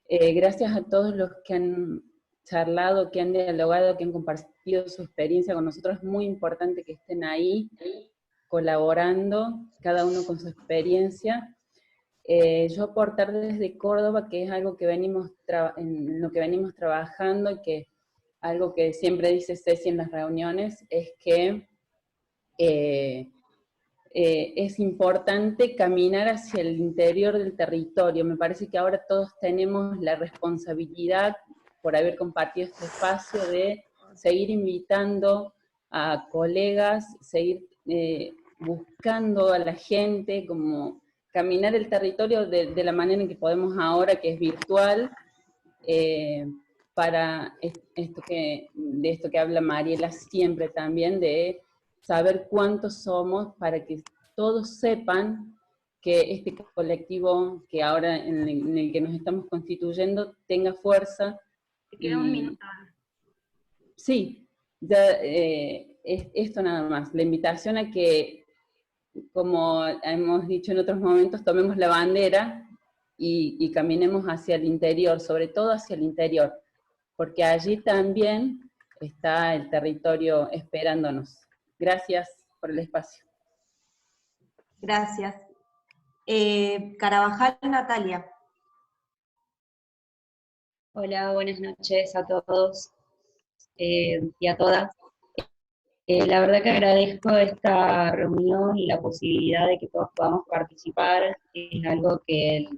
Speaker 14: Gracias a todos los que han charlado, que han dialogado, que han compartido su experiencia con nosotros. Es muy importante que estén ahí, colaborando, cada uno con su experiencia. Yo aportar desde Córdoba, que es algo que en lo que venimos trabajando, y que algo que siempre dice Ceci en las reuniones, es que es importante caminar hacia el interior del territorio. Me parece que ahora todos tenemos la responsabilidad, por haber compartido este espacio, de seguir invitando a colegas, seguir buscando a la gente, como caminar el territorio de la manera en que podemos ahora, que es virtual, para de esto que habla Mariela siempre también, de saber cuántos somos, para que todos sepan que este colectivo que ahora en el que nos estamos constituyendo tenga fuerza.
Speaker 12: Te queda un minuto.
Speaker 14: Sí, ya, esto nada más, la invitación a que, como hemos dicho en otros momentos, tomemos la bandera y caminemos hacia el interior, sobre todo hacia el interior, porque allí también está el territorio esperándonos. Gracias por el espacio.
Speaker 12: Gracias. Carabajal Natalia.
Speaker 15: Hola, buenas noches a todos y a todas. La verdad que agradezco esta reunión y la posibilidad de que todos podamos participar. Es algo que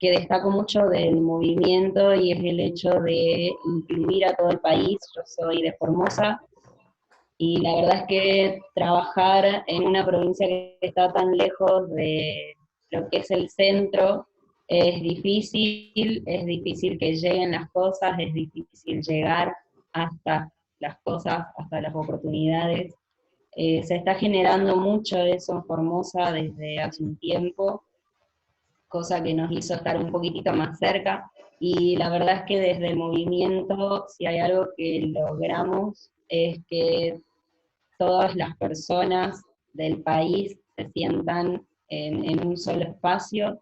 Speaker 15: destaco mucho del movimiento y es el hecho de incluir a todo el país. Yo soy de Formosa y la verdad es que trabajar en una provincia que está tan lejos de lo que es el centro es difícil que lleguen las cosas, es difícil llegar hasta las cosas, hasta las oportunidades. Se está generando mucho eso en Formosa desde hace un tiempo, cosa que nos hizo estar un poquitito más cerca, y la verdad es que desde el movimiento, si hay algo que logramos, es que todas las personas del país se sientan en un solo espacio,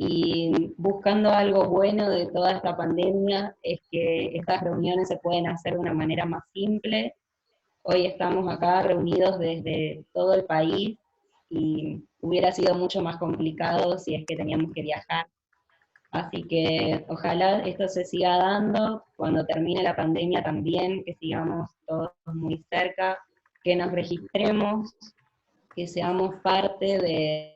Speaker 15: y buscando algo bueno de toda esta pandemia es que estas reuniones se pueden hacer de una manera más simple. Hoy estamos acá reunidos desde todo el país y hubiera sido mucho más complicado si es que teníamos que viajar. Así que ojalá esto se siga dando, cuando termine la pandemia también, que sigamos todos muy cerca, que nos registremos, que seamos parte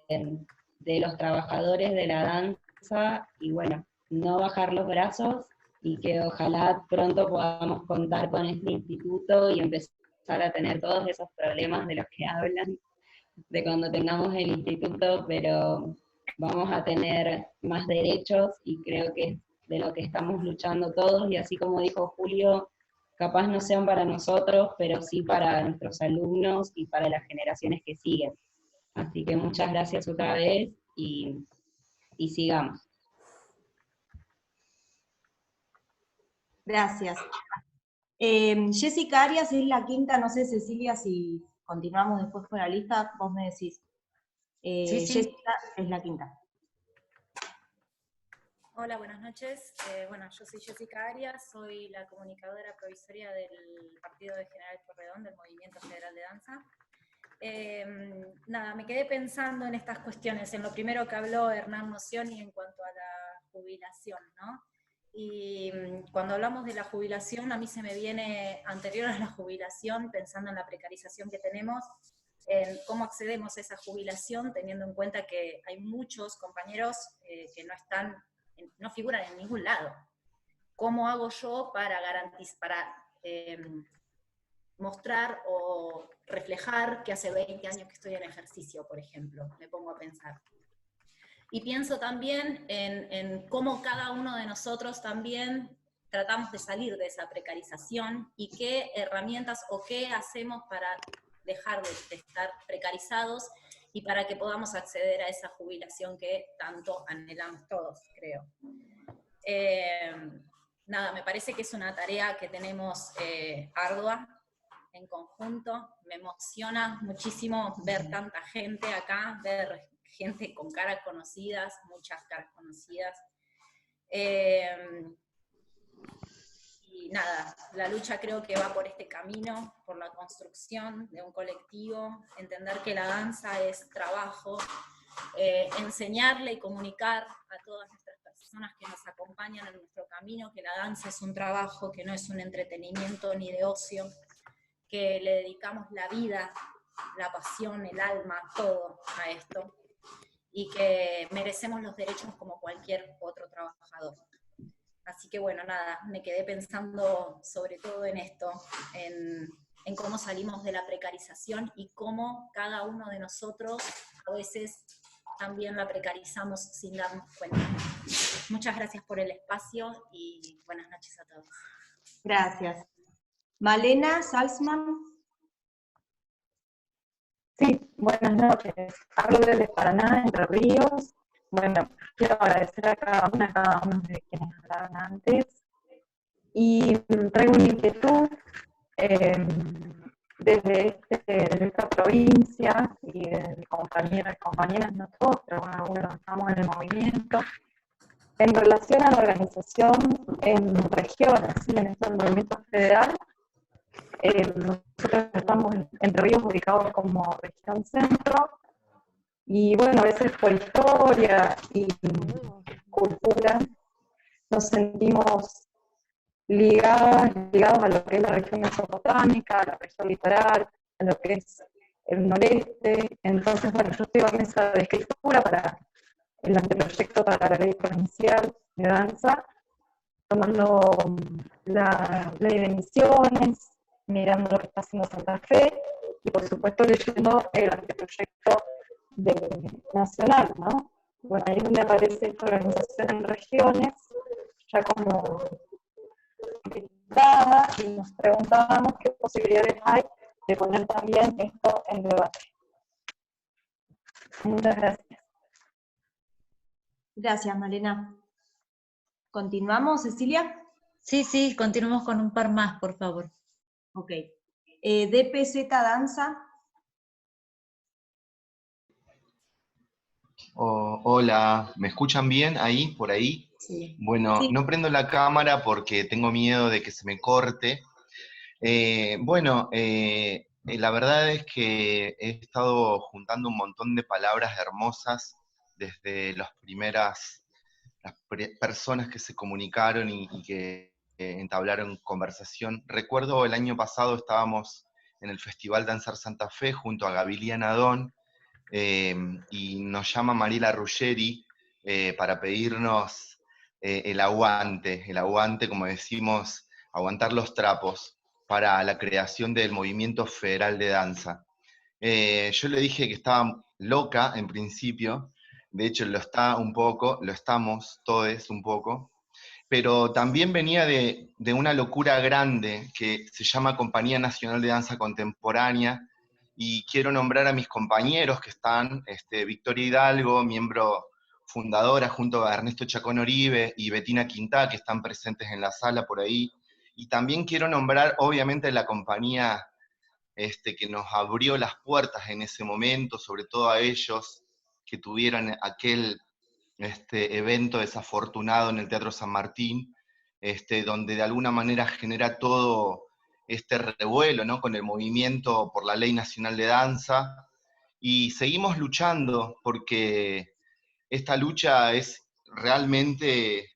Speaker 15: de los trabajadores de la danza, y bueno, no bajar los brazos, y que ojalá pronto podamos contar con este instituto y empezar a tener todos esos problemas de los que hablan, de cuando tengamos el instituto, pero vamos a tener más derechos, y creo que es de lo que estamos luchando todos, y así como dijo Julio, capaz no sean para nosotros, pero sí para nuestros alumnos y para las generaciones que siguen. Así que muchas gracias otra vez, y sigamos.
Speaker 12: Gracias. Jessica Arias es la quinta, no sé, Cecilia, si continuamos después con la lista, vos me decís.
Speaker 16: Sí.
Speaker 12: Jessica es la quinta.
Speaker 16: Hola, buenas noches. Bueno, yo soy Jessica Arias, soy la comunicadora provisoria del partido de General Pueyrredón, del Movimiento Federal de Danza. Nada, me quedé pensando en estas cuestiones, en lo primero que habló Hernán Nocioni en cuanto a la jubilación, ¿no? Y cuando hablamos de la jubilación, a mí se me viene, anterior a la jubilación, pensando en la precarización que tenemos, en cómo accedemos a esa jubilación, teniendo en cuenta que hay muchos compañeros que no figuran en ningún lado. ¿Cómo hago yo para garantizar, mostrar o reflejar que hace 20 años que estoy en ejercicio, por ejemplo? Me pongo a pensar. Y pienso también en cómo cada uno de nosotros también tratamos de salir de esa precarización, y qué herramientas o qué hacemos para dejar de estar precarizados y para que podamos acceder a esa jubilación que tanto anhelamos todos, creo. Nada, me parece que es una tarea que tenemos ardua, en conjunto. Me emociona muchísimo ver tanta gente acá, ver gente con caras conocidas, muchas caras conocidas. Y nada, la lucha creo que va por este camino, por la construcción de un colectivo, entender que la danza es trabajo, enseñarle y comunicar a todas nuestras personas que nos acompañan en nuestro camino que la danza es un trabajo, que no es un entretenimiento ni de ocio, que le dedicamos la vida, la pasión, el alma, todo a esto, y que merecemos los derechos como cualquier otro trabajador. Así que bueno, nada, me quedé pensando sobre todo en esto, en cómo salimos de la precarización y cómo cada uno de nosotros a veces también la precarizamos sin darnos cuenta. Muchas gracias por el espacio y buenas noches a todos.
Speaker 12: Gracias. Malena Salzman.
Speaker 17: Sí, buenas noches. Hablo desde Paraná, Entre Ríos. Bueno, quiero agradecer a cada uno de quienes hablaron antes. Y traigo una inquietud desde esta provincia y de compañeros y compañeras, no todos, pero bueno, algunos estamos en el movimiento, en relación a la organización en regiones, ¿sí? En esto del movimiento federal. Nosotros estamos en Entre Ríos ubicados como región centro, y bueno, a veces por historia y cultura nos sentimos ligados a lo que es la región mesopotámica, a la región litoral, a lo que es el noreste. Entonces, bueno, yo estoy en mesa de escritura para el anteproyecto para la ley provincial de danza, tomando la ley de Misiones, mirando lo que está haciendo Santa Fe, y por supuesto leyendo el anteproyecto nacional, ¿no? Bueno, ahí es donde aparece esta organización en regiones, ya como dada, y nos preguntábamos qué posibilidades hay de poner también esto en debate. Muchas gracias.
Speaker 12: Gracias, Malena. ¿Continuamos, Cecilia?
Speaker 2: Sí, continuamos con un par más, por favor.
Speaker 12: Ok. DPZ Danza.
Speaker 3: Hola, ¿me escuchan bien ahí, por ahí?
Speaker 12: Sí.
Speaker 3: Bueno,
Speaker 12: Sí.
Speaker 3: no prendo la cámara porque tengo miedo de que se me corte. La verdad es que he estado juntando un montón de palabras hermosas desde las personas que se comunicaron y que entablaron conversación. Recuerdo el año pasado estábamos en el Festival Danzar Santa Fe junto a Gabiliana Don, y nos llama Mariela Ruggeri para pedirnos el aguante, como decimos, aguantar los trapos para la creación del Movimiento Federal de Danza. Yo le dije que estaba loca en principio, de hecho lo estamos todos un poco, pero también venía de una locura grande que se llama Compañía Nacional de Danza Contemporánea, y quiero nombrar a mis compañeros que están, Victoria Hidalgo, miembro fundadora, junto a Ernesto Chacón Oribe y Betina Quintá, que están presentes en la sala por ahí, y también quiero nombrar, obviamente, la compañía que nos abrió las puertas en ese momento, sobre todo a ellos que tuvieron aquel evento desafortunado en el Teatro San Martín, donde de alguna manera genera todo este revuelo, ¿no?, con el movimiento por la Ley Nacional de Danza, y seguimos luchando porque esta lucha es realmente,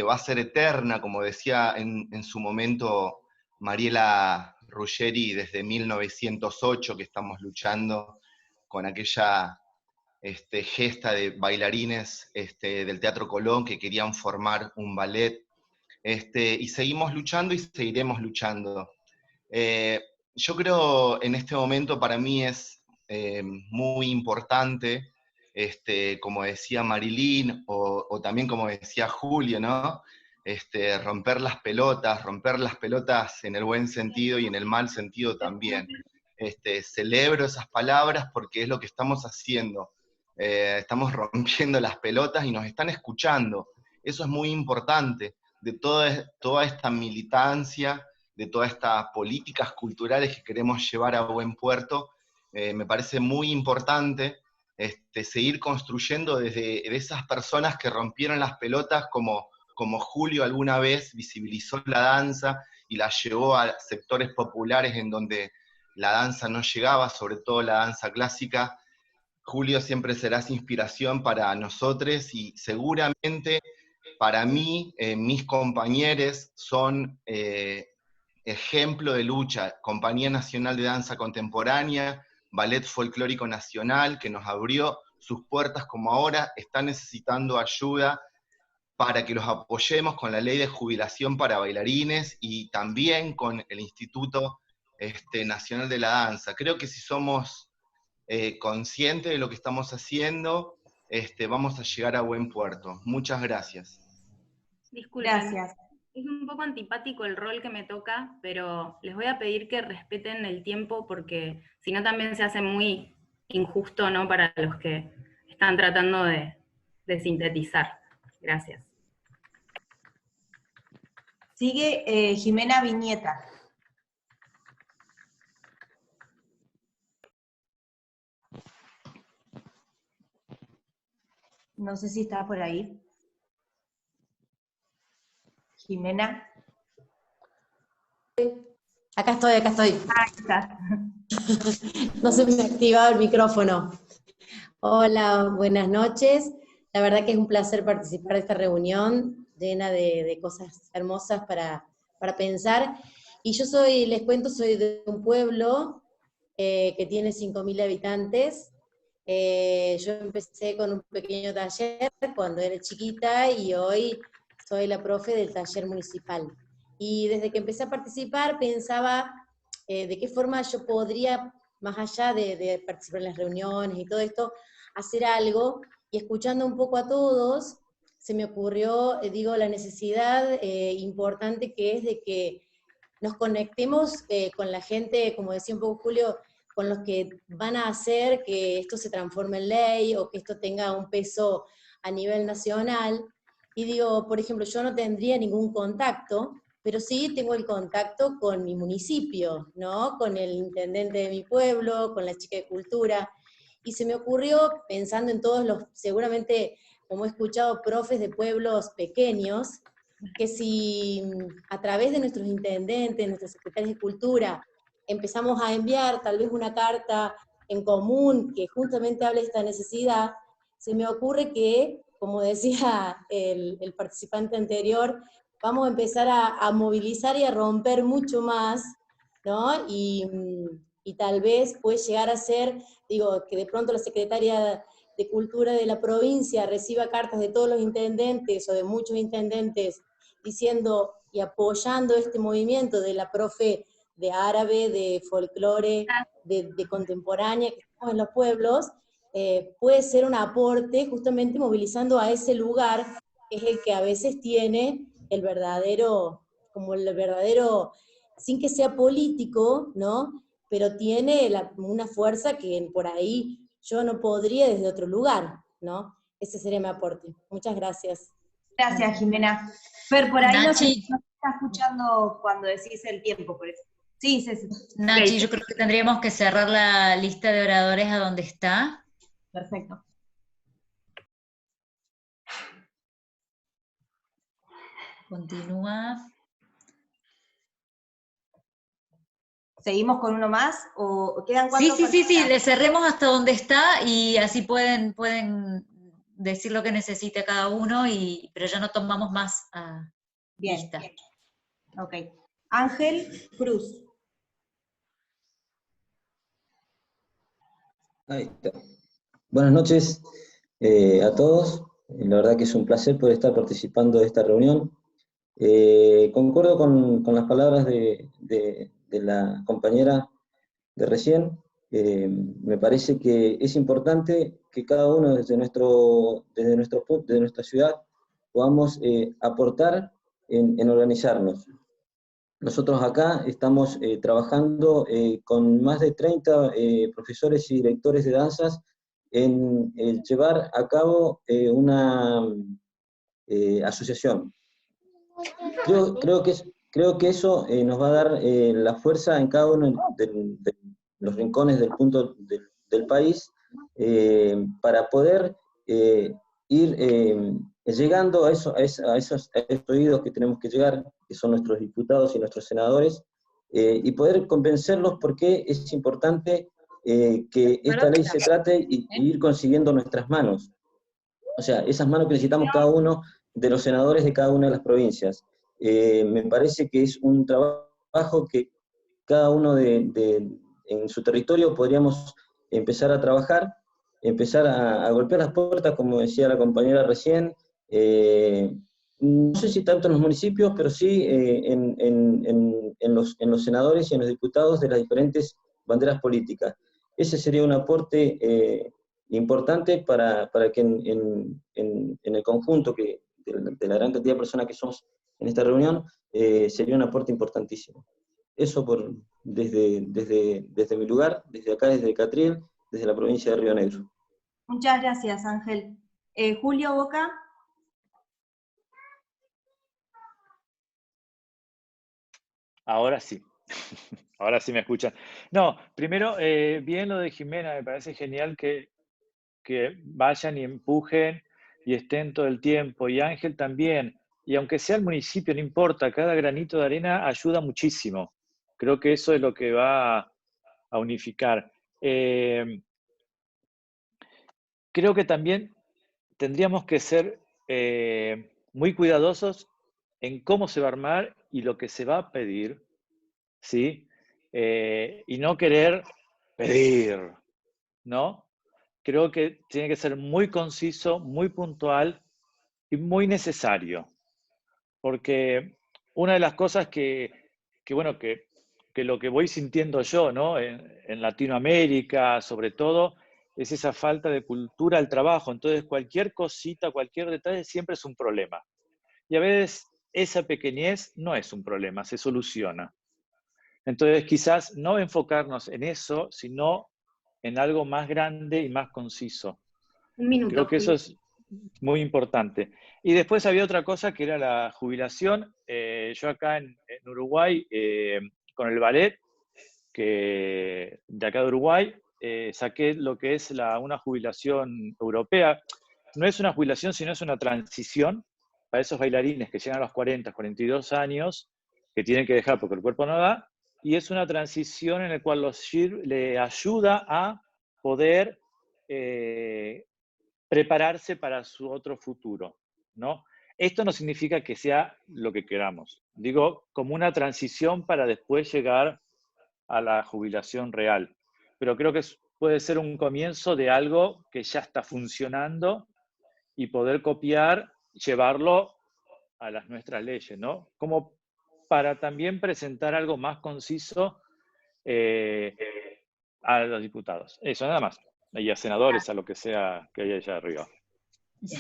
Speaker 3: va a ser eterna, como decía en su momento Mariela Ruggeri, desde 1908 que estamos luchando con aquella gesta de bailarines del Teatro Colón que querían formar un ballet, y seguimos luchando y seguiremos luchando. Yo creo en este momento para mí es muy importante, como decía Marilyn, o también como decía Julio, ¿no? Romper las pelotas en el buen sentido y en el mal sentido también. Celebro esas palabras porque es lo que estamos haciendo. Estamos rompiendo las pelotas y nos están escuchando. Eso es muy importante, de toda esta militancia, de todas estas políticas culturales que queremos llevar a buen puerto. Me parece muy importante seguir construyendo desde esas personas que rompieron las pelotas, como Julio alguna vez visibilizó la danza y la llevó a sectores populares en donde la danza no llegaba, sobre todo la danza clásica. Julio siempre serás inspiración para nosotros, y seguramente para mí, mis compañeros son ejemplo de lucha. Compañía Nacional de Danza Contemporánea, Ballet Folclórico Nacional, que nos abrió sus puertas, como ahora está necesitando ayuda para que los apoyemos con la ley de jubilación para bailarines y también con el Instituto Nacional de la Danza. Creo que si somos consciente de lo que estamos haciendo, vamos a llegar a buen puerto. Muchas gracias.
Speaker 18: Disculpen,
Speaker 12: Gracias.
Speaker 18: es un poco antipático el rol que me toca, pero les voy a pedir que respeten el tiempo porque si no también se hace muy injusto, ¿no?, para los que están tratando de sintetizar. Gracias.
Speaker 12: Sigue Jimena Viñeta. No sé si está por ahí. Jimena.
Speaker 19: Acá estoy.
Speaker 12: Ahí está.
Speaker 19: No se me ha activado el micrófono. Hola, buenas noches. La verdad que es un placer participar de esta reunión llena de cosas hermosas para pensar. Y yo les cuento, soy de un pueblo que tiene 5.000 habitantes. Yo empecé con un pequeño taller cuando era chiquita y hoy soy la profe del taller municipal. Y desde que empecé a participar pensaba de qué forma yo podría, más allá de participar en las reuniones y todo esto, hacer algo, y escuchando un poco a todos, se me ocurrió, la necesidad importante que es de que nos conectemos con la gente, como decía un poco Julio, con los que van a hacer que esto se transforme en ley, o que esto tenga un peso a nivel nacional. Y digo, por ejemplo, yo no tendría ningún contacto, pero sí tengo el contacto con mi municipio, ¿no? Con el intendente de mi pueblo, con la chica de cultura, y se me ocurrió, pensando en todos los, seguramente, como he escuchado, profes de pueblos pequeños, que si a través de nuestros intendentes, nuestros secretarios de cultura, empezamos a enviar tal vez una carta en común que justamente hable de esta necesidad, se me ocurre que, como decía el participante anterior, vamos a empezar a movilizar y a romper mucho más, ¿no? Y tal vez puede llegar a ser, que de pronto la Secretaría de Cultura de la provincia reciba cartas de todos los intendentes o de muchos intendentes diciendo y apoyando este movimiento de la profe de árabe, de folclore, de contemporánea que estamos en los pueblos, puede ser un aporte justamente movilizando a ese lugar que es el que a veces tiene el verdadero, sin que sea político, ¿no? Pero tiene una fuerza que por ahí yo no podría desde otro lugar, ¿no? Ese sería mi aporte. Muchas gracias.
Speaker 12: Gracias, Jimena. Fer, por ahí no se
Speaker 2: Nachi.
Speaker 12: está escuchando cuando decís el tiempo, por eso. Sí, Ceci.
Speaker 2: Nachi, yo creo que tendríamos que cerrar la lista de oradores a donde está.
Speaker 12: Perfecto.
Speaker 2: Continúa.
Speaker 12: ¿Seguimos con uno más o quedan 4
Speaker 2: Sí,
Speaker 12: personas?
Speaker 2: le cerremos hasta donde está y así pueden decir lo que necesite cada uno, pero ya no tomamos más
Speaker 12: Bien.
Speaker 2: lista.
Speaker 12: Ok. Ángel Cruz.
Speaker 20: Ahí está. Buenas noches a todos. La verdad que es un placer poder estar participando de esta reunión. Concuerdo con las palabras de la compañera de recién. Me parece que es importante que cada uno desde nuestra ciudad podamos aportar en organizarnos. Nosotros acá estamos trabajando con más de 30 profesores y directores de danzas en llevar a cabo una asociación. Creo que eso nos va a dar la fuerza en cada uno de los rincones del país para poder ir llegando a esos oídos que tenemos que llegar, que son nuestros diputados y nuestros senadores, y poder convencerlos por qué es importante que esta ley se trate y ir consiguiendo nuestras manos. O sea, esas manos que necesitamos cada uno de los senadores de cada una de las provincias. Me parece que es un trabajo que cada uno en su territorio podríamos empezar a trabajar, empezar a golpear las puertas, como decía la compañera recién, no sé si tanto en los municipios, pero sí en los senadores y en los diputados de las diferentes banderas políticas. Ese sería un aporte importante para que en el conjunto de la gran cantidad de personas que somos en esta reunión, sería un aporte importantísimo. Eso desde mi lugar, desde acá, desde Catriel, desde la provincia de Río Negro.
Speaker 12: Muchas gracias, Ángel. Julio Boca.
Speaker 9: Ahora sí. Ahora sí me escuchan. No, primero, bien lo de Jimena, me parece genial que vayan y empujen y estén todo el tiempo, y Ángel también, y aunque sea el municipio, no importa, cada granito de arena ayuda muchísimo. Creo que eso es lo que va a unificar. Creo que también tendríamos que ser muy cuidadosos en cómo se va a armar y lo que se va a pedir, ¿sí? Y no querer pedir, ¿no? Creo que tiene que ser muy conciso, muy puntual y muy necesario. Porque una de las cosas bueno, que lo que voy sintiendo yo, ¿no? En Latinoamérica, sobre todo, es esa falta de cultura al trabajo. Entonces, cualquier cosita, cualquier detalle siempre es un problema. Y a veces esa pequeñez no es un problema, se soluciona. Entonces, quizás no enfocarnos en eso, sino en algo más grande y más conciso.
Speaker 12: Un minuto.
Speaker 9: Creo que eso es muy importante. Y después había otra cosa que era la jubilación. Yo acá en Uruguay, con el ballet, de acá de Uruguay, saqué lo que es una jubilación europea. No es una jubilación, sino es una transición para esos bailarines que llegan a los 40, 42 años, que tienen que dejar porque el cuerpo no da, y es una transición en la cual los SHIR le ayuda a poder prepararse para su otro futuro, ¿no? Esto no significa que sea lo que queramos. Digo, como una transición para después llegar a la jubilación real. Pero creo que puede ser un comienzo de algo que ya está funcionando y poder copiar, llevarlo a nuestras leyes, ¿no? Como para también presentar algo más conciso a los diputados. Eso, nada más. Y a senadores, a lo que sea que haya allá arriba.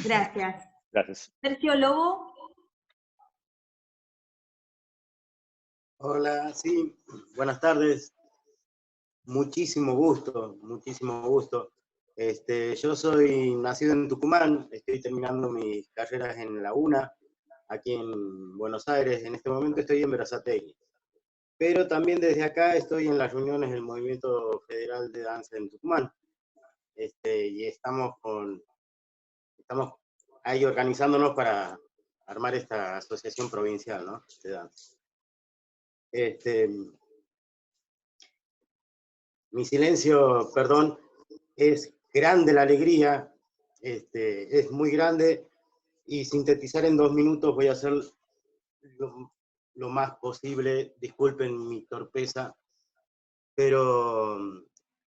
Speaker 12: Gracias.
Speaker 9: Gracias.
Speaker 12: Sergio Lobo.
Speaker 21: Hola, sí, buenas tardes. Muchísimo gusto, muchísimo gusto. Yo soy nacido en Tucumán, estoy terminando mis carreras en la UNA, aquí en Buenos Aires. En este momento estoy en Berazategui. Pero también desde acá estoy en las reuniones del Movimiento Federal de Danza en Tucumán. Y estamos ahí organizándonos para armar esta asociación provincial, ¿no?, de danza. Mi silencio, perdón, es grande la alegría, es muy grande, y sintetizar en 2 minutos voy a hacer lo más posible. Disculpen mi torpeza, pero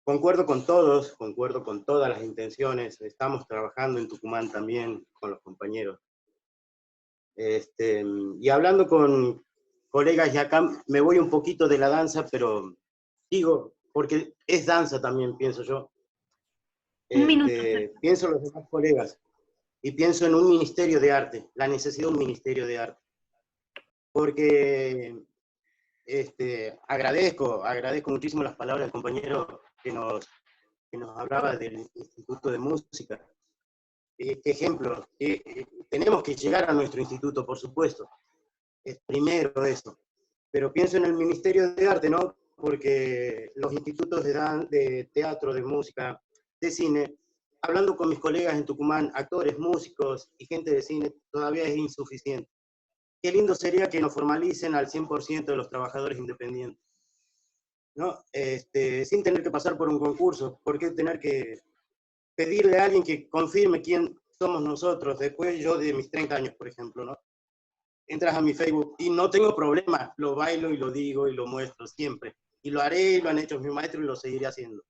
Speaker 21: concuerdo con todos, concuerdo con todas las intenciones. Estamos trabajando en Tucumán también con los compañeros. Y hablando con colegas, y acá me voy un poquito de la danza, pero digo, porque es danza también, pienso yo.
Speaker 12: Un minuto.
Speaker 21: Pienso en los demás colegas, y pienso en un ministerio de arte, la necesidad de un ministerio de arte. Porque agradezco muchísimo las palabras del compañero que nos hablaba del Instituto de Música. Qué ejemplo. Tenemos que llegar a nuestro instituto, por supuesto. Es primero eso. Pero pienso en el Ministerio de Arte, ¿no? Porque los institutos de teatro, de música, de cine, hablando con mis colegas en Tucumán, actores, músicos y gente de cine, todavía es insuficiente. Qué lindo sería que nos formalicen al 100% de los trabajadores independientes, ¿no? Sin tener que pasar por un concurso. ¿Por qué tener que pedirle a alguien que confirme quién somos nosotros? Después yo de mis 30 años, por ejemplo, ¿no? Entras a mi Facebook y no tengo problema, lo bailo y lo digo y lo muestro siempre. Y lo haré, y lo han hecho mis maestros y lo seguiré haciendo.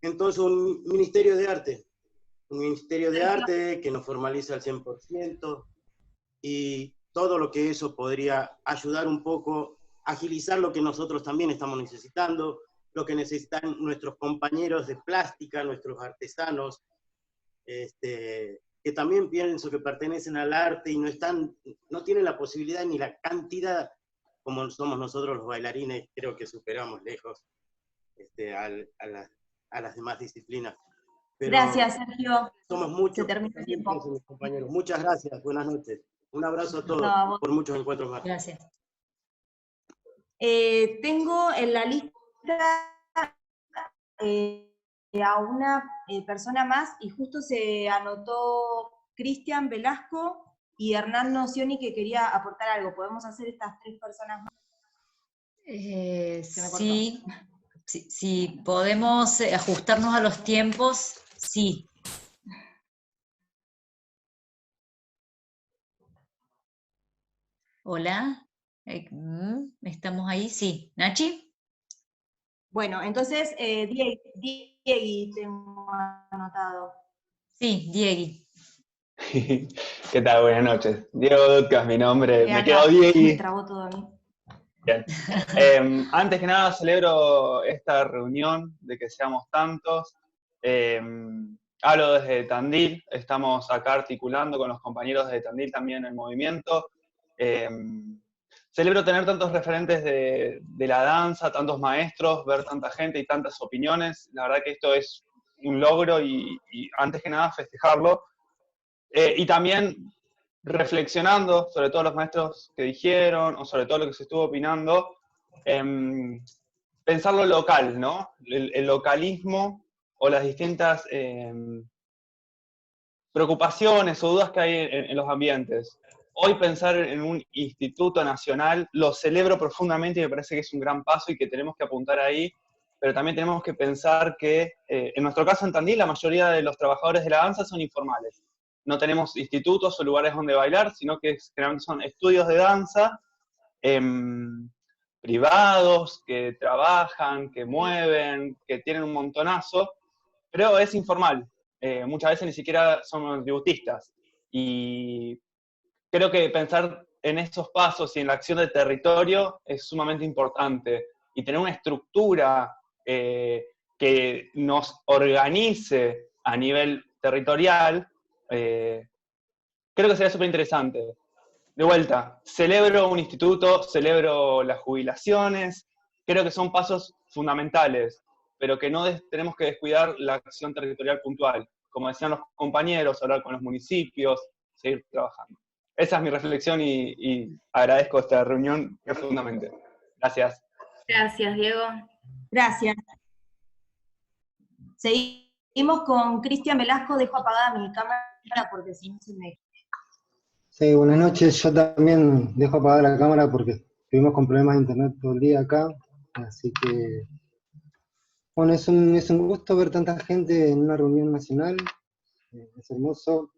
Speaker 21: Entonces, un ministerio de arte que nos formalice al 100%, y todo lo que eso podría ayudar un poco, agilizar lo que nosotros también estamos necesitando, lo que necesitan nuestros compañeros de plástica, nuestros artesanos, que también pienso que pertenecen al arte y no tienen la posibilidad ni la cantidad como somos nosotros los bailarines, creo que superamos lejos a las demás disciplinas. Pero
Speaker 12: gracias, Sergio.
Speaker 21: somos muchos.
Speaker 12: Se terminó el tiempo.
Speaker 21: Compañeros. Muchas gracias, buenas noches. Un abrazo a todos, por muchos encuentros más.
Speaker 12: Gracias. Tengo en la lista a una persona más, y justo se anotó Cristian Velasco y Hernán Nocioni, que quería aportar algo. ¿Podemos hacer estas 3 personas más?
Speaker 2: Sí, podemos ajustarnos a los tiempos, sí. Hola, ¿estamos ahí? Sí. ¿Nachi?
Speaker 12: Bueno, entonces, Diegui tengo anotado.
Speaker 2: Sí, Diegui.
Speaker 4: ¿Qué tal? Buenas noches. Diego Dutkas, mi nombre. Me quedo Diegui.
Speaker 12: Me trabó todo a mí.
Speaker 4: Bien. Antes que nada, celebro esta reunión de que seamos tantos. Hablo desde Tandil, estamos acá articulando con los compañeros de Tandil también el movimiento. Celebro tener tantos referentes de la danza, tantos maestros, ver tanta gente y tantas opiniones. La verdad que esto es un logro y antes que nada festejarlo. Y también reflexionando sobre todos los maestros que dijeron, o sobre todo lo que se estuvo opinando, pensar lo local, ¿no? El localismo o las distintas preocupaciones o dudas que hay en los ambientes. Hoy pensar en un instituto nacional lo celebro profundamente y me parece que es un gran paso y que tenemos que apuntar ahí, pero también tenemos que pensar que, en nuestro caso en Tandil, la mayoría de los trabajadores de la danza son informales. No tenemos institutos o lugares donde bailar, sino que generalmente son estudios de danza privados, que trabajan, que mueven, que tienen un montonazo, pero es informal. Muchas veces ni siquiera somos debutistas. Y creo que pensar en esos pasos y en la acción del territorio es sumamente importante. Y tener una estructura que nos organice a nivel territorial, creo que sería súper interesante. De vuelta, celebro un instituto, celebro las jubilaciones, creo que son pasos fundamentales, pero que no tenemos que descuidar la acción territorial puntual. Como decían los compañeros, hablar con los municipios, seguir trabajando. Esa es mi reflexión y agradezco esta reunión profundamente. Gracias.
Speaker 18: Gracias, Diego.
Speaker 12: Gracias. Seguimos con Cristian Velasco. Dejo apagada mi cámara porque si no se me...
Speaker 22: Sí, buenas noches. Yo también dejo apagada la cámara porque estuvimos con problemas de internet todo el día acá. Así que, bueno, es un gusto ver tanta gente en una reunión nacional. Es hermoso.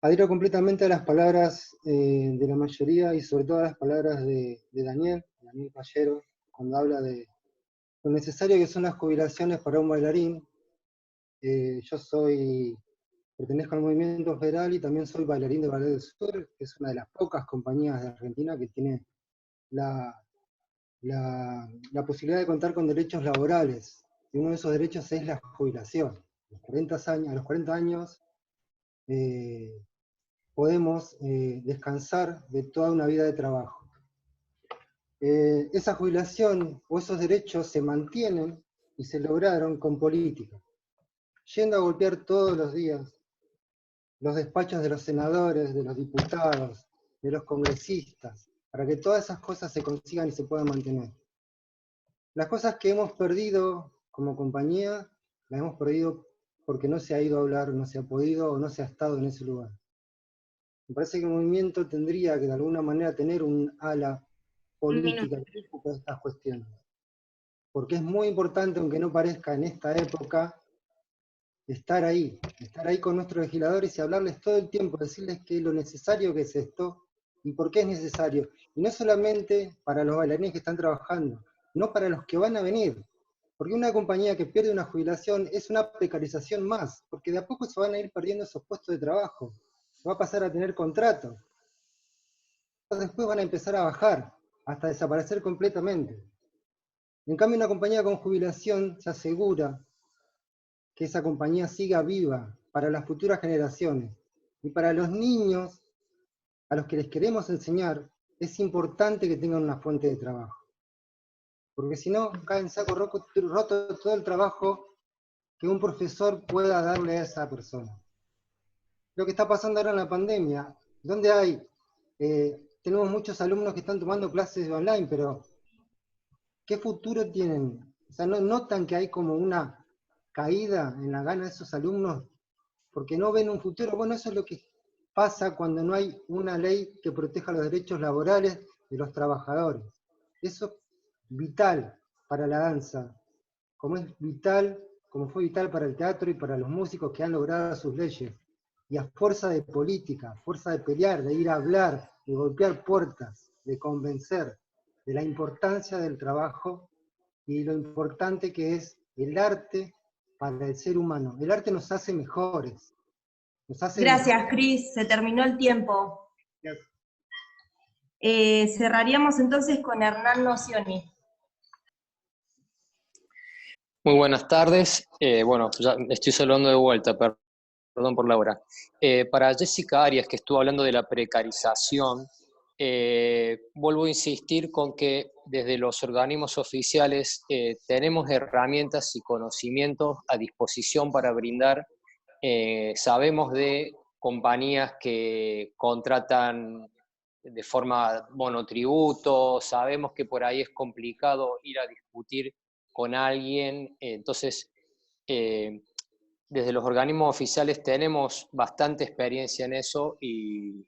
Speaker 22: Adhiero completamente a las palabras de la mayoría y sobre todo a las palabras de Daniel Pallero, cuando habla de lo necesario que son las jubilaciones para un bailarín. Pertenezco al movimiento federal y también soy bailarín de Ballet del Sur, que es una de las pocas compañías de Argentina que tiene la posibilidad de contar con derechos laborales. Y uno de esos derechos es la jubilación. A los 40 años podemos descansar de toda una vida de trabajo. Esa jubilación o esos derechos se mantienen y se lograron con política. Yendo a golpear todos los días los despachos de los senadores, de los diputados, de los congresistas, para que todas esas cosas se consigan y se puedan mantener. Las cosas que hemos perdido como compañía, las hemos perdido porque no se ha ido a hablar, no se ha podido o no se ha estado en ese lugar. Me parece que el movimiento tendría que de alguna manera tener un ala política que ocupe estas cuestiones. Porque es muy importante, aunque no parezca en esta época, estar ahí con nuestros legisladores y hablarles todo el tiempo, decirles que lo necesario que es esto y por qué es necesario. Y no solamente para los bailarines que están trabajando, no para los que van a venir. Porque una compañía que pierde una jubilación es una precarización más, porque de a poco se van a ir perdiendo esos puestos de trabajo. Va a pasar a tener contrato. Después van a empezar a bajar, hasta desaparecer completamente. En cambio, una compañía con jubilación se asegura que esa compañía siga viva para las futuras generaciones. Y para los niños a los que les queremos enseñar, es importante que tengan una fuente de trabajo. Porque si no, cae en saco roto todo el trabajo que un profesor pueda darle a esa persona. Lo que está pasando ahora en la pandemia, donde hay, tenemos muchos alumnos que están tomando clases online, pero ¿qué futuro tienen? O sea, ¿no notan que hay como una caída en la gana de esos alumnos porque no ven un futuro? Bueno, eso es lo que pasa cuando no hay una ley que proteja los derechos laborales de los trabajadores. Eso es vital para la danza, como es vital, como fue vital para el teatro y para los músicos que han logrado sus leyes. Y a fuerza de política, a fuerza de pelear, de ir a hablar, de golpear puertas, de convencer de la importancia del trabajo y lo importante que es el arte para el ser humano. El arte nos hace mejores.
Speaker 12: Gracias, Cris, se terminó el tiempo. Cerraríamos entonces con Hernán Nocioni.
Speaker 5: Muy buenas tardes. Bueno, ya estoy saludando de vuelta, perdón por la hora. Para Jessica Arias, que estuvo hablando de la precarización, vuelvo a insistir con que desde los organismos oficiales tenemos herramientas y conocimientos a disposición para brindar. Sabemos de compañías que contratan de forma monotributo, sabemos que por ahí es complicado ir a discutir con alguien, entonces desde los organismos oficiales tenemos bastante experiencia en eso y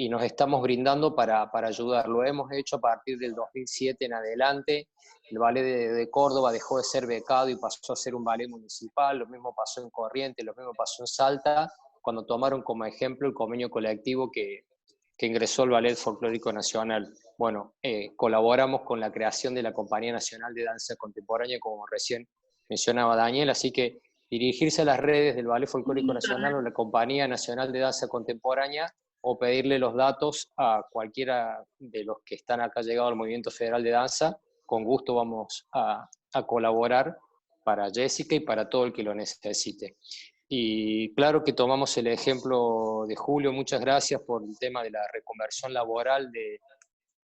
Speaker 5: nos estamos brindando para ayudar. Lo hemos hecho a partir del 2007 en adelante. El ballet de Córdoba dejó de ser becado y pasó a ser un ballet municipal, lo mismo pasó en Corrientes, lo mismo pasó en Salta, cuando tomaron como ejemplo el convenio colectivo que ingresó el Ballet Folclórico Nacional. Bueno, colaboramos con la creación de la Compañía Nacional de Danza Contemporánea, como recién mencionaba Daniel, así que dirigirse a las redes del Ballet Folclórico Nacional o la Compañía Nacional de Danza Contemporánea o pedirle los datos a cualquiera de los que están acá llegados al Movimiento Federal de Danza. Con gusto vamos a colaborar para Jessica y para todo el que lo necesite. Y claro que tomamos el ejemplo de Julio, muchas gracias por el tema de la reconversión laboral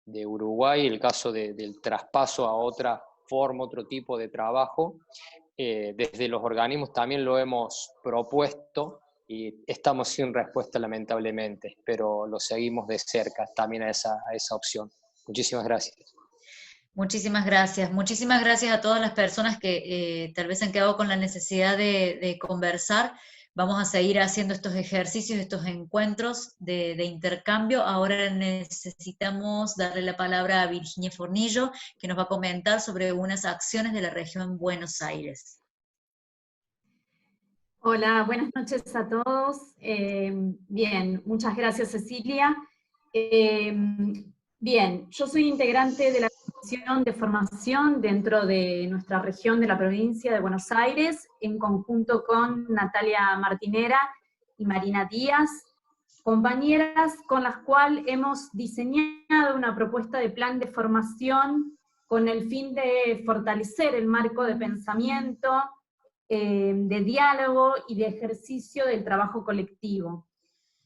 Speaker 5: de Uruguay, el caso del traspaso a otra forma, otro tipo de trabajo. Desde los organismos también lo hemos propuesto y estamos sin respuesta lamentablemente, pero lo seguimos de cerca también a esa opción. Muchísimas gracias.
Speaker 2: Muchísimas gracias. Muchísimas gracias a todas las personas que tal vez han quedado con la necesidad de conversar. Vamos a seguir haciendo estos ejercicios, estos encuentros de intercambio. Ahora necesitamos darle la palabra a Virginia Fornillo, que nos va a comentar sobre unas acciones de la región Buenos Aires.
Speaker 6: Hola, buenas noches a todos. Bien, muchas gracias, Cecilia. Bien, yo soy integrante de la Comisión de Formación dentro de nuestra región de la provincia de Buenos Aires, en conjunto con Natalia Martinera y Marina Díaz, compañeras con las cuales hemos diseñado una propuesta de plan de formación con el fin de fortalecer el marco de pensamiento, de diálogo y de ejercicio del trabajo colectivo.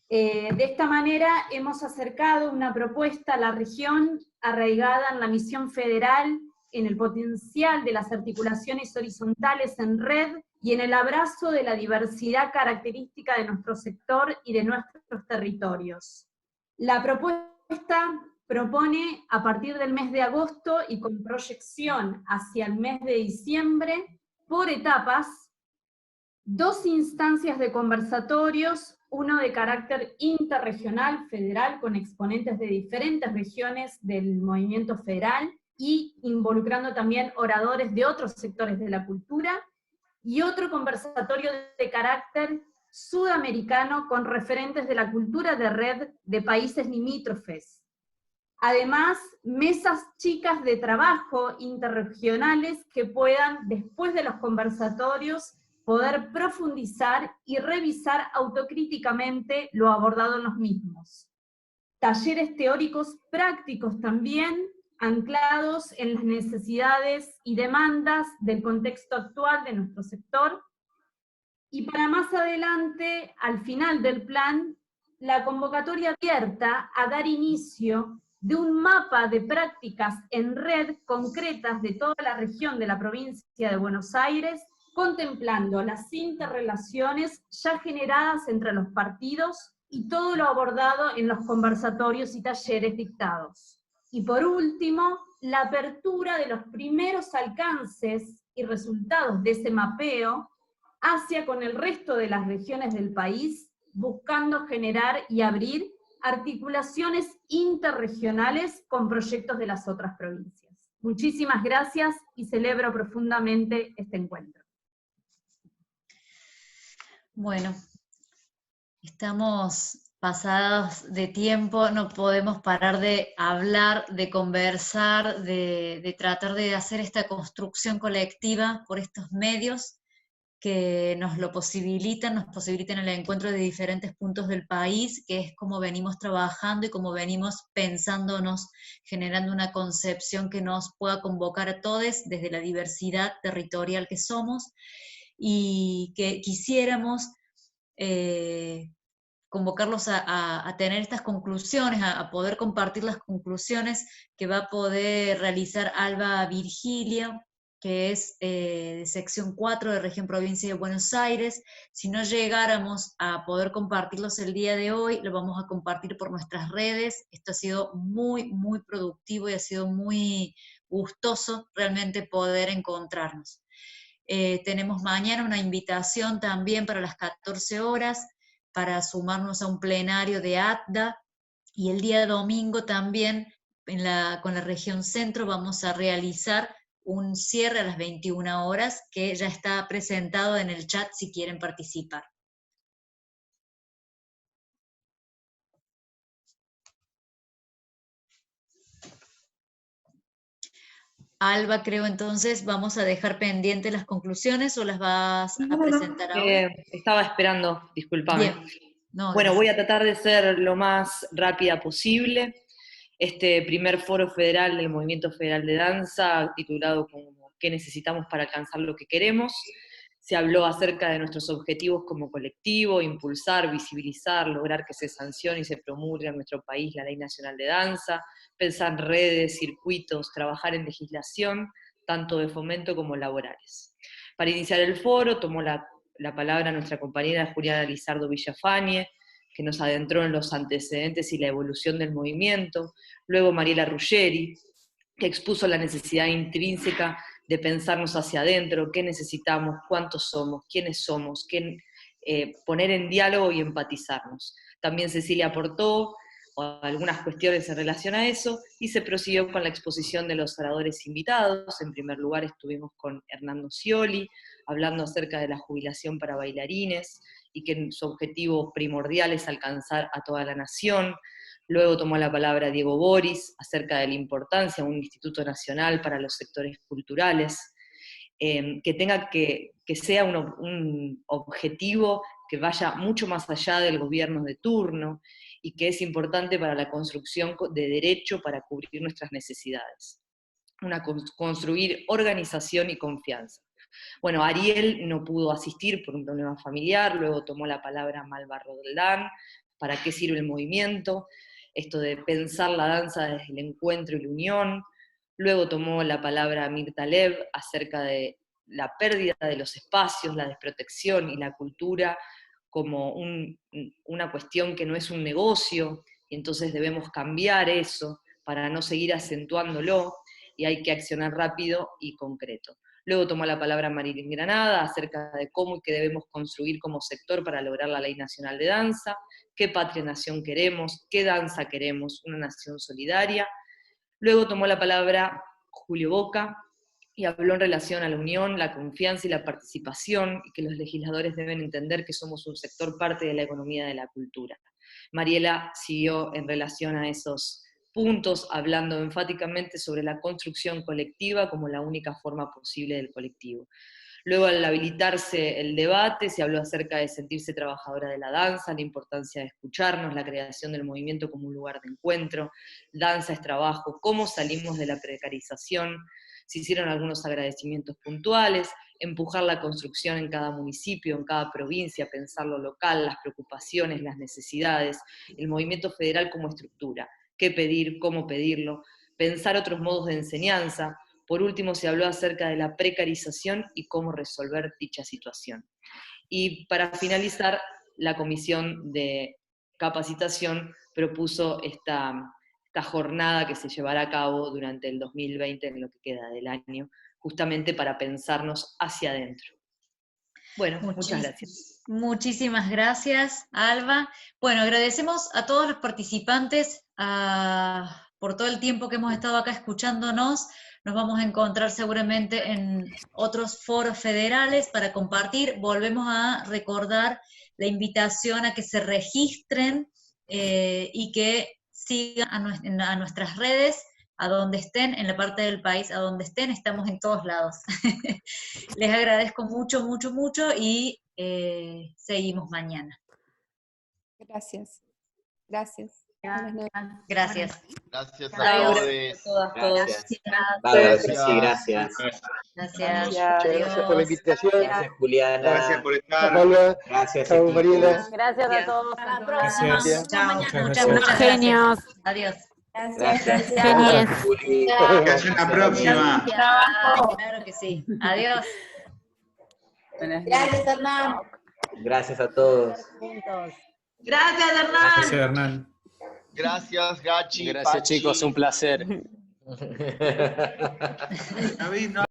Speaker 6: De esta manera hemos acercado una propuesta a la región arraigada en la misión federal, en el potencial de las articulaciones horizontales en red y en el abrazo de la diversidad característica de nuestro sector y de nuestros territorios. La propuesta propone, a partir del mes de agosto y con proyección hacia el mes de diciembre, por etapas, 2 instancias de conversatorios, uno de carácter interregional, federal, con exponentes de diferentes regiones del movimiento federal, y involucrando también oradores de otros sectores de la cultura, y otro conversatorio de carácter sudamericano con referentes de la cultura de red de países limítrofes. Además, mesas chicas de trabajo interregionales que puedan, después de los conversatorios, poder profundizar y revisar autocríticamente lo abordado en los mismos. Talleres teóricos prácticos también, anclados en las necesidades y demandas del contexto actual de nuestro sector, y para más adelante, al final del plan, la convocatoria abierta a dar inicio de un mapa de prácticas en red concretas de toda la región de la provincia de Buenos Aires, contemplando las interrelaciones ya generadas entre los partidos y todo lo abordado en los conversatorios y talleres dictados. Y por último, la apertura de los primeros alcances y resultados de ese mapeo hacia con el resto de las regiones del país, buscando generar y abrir articulaciones interregionales con proyectos de las otras provincias. Muchísimas gracias y celebro profundamente este encuentro.
Speaker 2: Bueno, estamos pasados de tiempo, no podemos parar de hablar, de conversar, de tratar de hacer esta construcción colectiva por estos medios que nos posibilitan el encuentro de diferentes puntos del país, que es como venimos trabajando y como venimos pensándonos, generando una concepción que nos pueda convocar a todos desde la diversidad territorial que somos, y que quisiéramos convocarlos a tener estas conclusiones, a poder compartir las conclusiones que va a poder realizar Alba Virgilio, que es de sección 4 de Región Provincia de Buenos Aires. Si no llegáramos a poder compartirlos el día de hoy, lo vamos a compartir por nuestras redes. Esto ha sido muy, muy productivo y ha sido muy gustoso realmente poder encontrarnos. Tenemos mañana una invitación también para las 14 horas, para sumarnos a un plenario de ATDA, y el día domingo también con la región centro vamos a realizar un cierre a las 21 horas, que ya está presentado en el chat si quieren participar. Alba, creo entonces vamos a dejar pendientes las conclusiones, o las vas a presentar ahora.
Speaker 7: Estaba esperando, discúlpame. Bueno, voy a tratar de ser lo más rápida posible. Este primer foro federal del Movimiento Federal de Danza, titulado como ¿Qué necesitamos para alcanzar lo que queremos? Se habló acerca de nuestros objetivos como colectivo, impulsar, visibilizar, lograr que se sancione y se promulgue en nuestro país la Ley Nacional de Danza, pensar en redes, circuitos, trabajar en legislación, tanto de fomento como laborales. Para iniciar el foro tomó la palabra nuestra compañera Juliana Lizardo Villafañe, que nos adentró en los antecedentes y la evolución del movimiento, luego Mariela Ruggeri, que expuso la necesidad intrínseca de pensarnos hacia adentro, qué necesitamos, cuántos somos, quiénes somos, poner en diálogo y empatizarnos. También Cecilia aportó algunas cuestiones en relación a eso, y se prosiguió con la exposición de los oradores invitados. En primer lugar estuvimos con Hernando Scioli, hablando acerca de la jubilación para bailarines, y que su objetivo primordial es alcanzar a toda la nación. Luego tomó la palabra Diego Boris, acerca de la importancia de un Instituto Nacional para los sectores culturales, que sea un objetivo que vaya mucho más allá del gobierno de turno, y que es importante para la construcción de derecho para cubrir nuestras necesidades. Construir organización y confianza. Bueno, Ariel no pudo asistir por un problema familiar, luego tomó la palabra Malva Roldán, ¿para qué sirve el movimiento? Esto de pensar la danza desde el encuentro y la unión. Luego tomó la palabra Mirta Lev acerca de la pérdida de los espacios, la desprotección y la cultura como una cuestión que no es un negocio, y entonces debemos cambiar eso para no seguir acentuándolo, y hay que accionar rápido y concreto. Luego tomó la palabra Marilyn Granada acerca de cómo y qué debemos construir como sector para lograr la Ley Nacional de Danza, qué patria-nación queremos, qué danza queremos, una nación solidaria. Luego tomó la palabra Julio Boca y habló en relación a la unión, la confianza y la participación, y que los legisladores deben entender que somos un sector parte de la economía de la cultura. Mariela siguió en relación a esos puntos, hablando enfáticamente sobre la construcción colectiva como la única forma posible del colectivo. Luego, al habilitarse el debate, se habló acerca de sentirse trabajadora de la danza, la importancia de escucharnos, la creación del movimiento como un lugar de encuentro, danza es trabajo, cómo salimos de la precarización, se hicieron algunos agradecimientos puntuales, empujar la construcción en cada municipio, en cada provincia, pensar lo local, las preocupaciones, las necesidades, el movimiento federal como estructura, qué pedir, cómo pedirlo, pensar otros modos de enseñanza. Por último, se habló acerca de la precarización y cómo resolver dicha situación. Y para finalizar, la Comisión de Capacitación propuso esta jornada que se llevará a cabo durante el 2020, en lo que queda del año, justamente para pensarnos hacia adentro. Bueno, muchas gracias.
Speaker 2: Muchísimas gracias, Alba. Bueno, agradecemos a todos los participantes por todo el tiempo que hemos estado acá escuchándonos. Nos vamos a encontrar seguramente en otros foros federales para compartir. Volvemos a recordar la invitación a que se registren y que sigan a nuestras redes, a donde estén, en la parte del país, a donde estén, estamos en todos lados. Les agradezco mucho, mucho, mucho y seguimos mañana.
Speaker 1: Gracias. Gracias.
Speaker 2: Gracias.
Speaker 3: Gracias a todos.
Speaker 8: Gracias.
Speaker 22: Gracias por la invitación.
Speaker 8: Gracias, Juliana.
Speaker 22: Gracias por estar.
Speaker 8: Gracias,
Speaker 22: Chao, Mariela.
Speaker 11: Gracias a todos.
Speaker 2: Hasta la próxima.
Speaker 11: Muchas genios.
Speaker 2: Adiós.
Speaker 12: Gracias.
Speaker 11: Genies.
Speaker 10: Hasta la próxima.
Speaker 2: Claro que sí. Adiós.
Speaker 12: Gracias, Hernán.
Speaker 8: Gracias a todos.
Speaker 12: Gracias, Hernán.
Speaker 23: Gracias, Hernán.
Speaker 3: Gracias, Gachi.
Speaker 5: Gracias,
Speaker 3: Pachi.
Speaker 5: chicos, un placer.
Speaker 10: David, no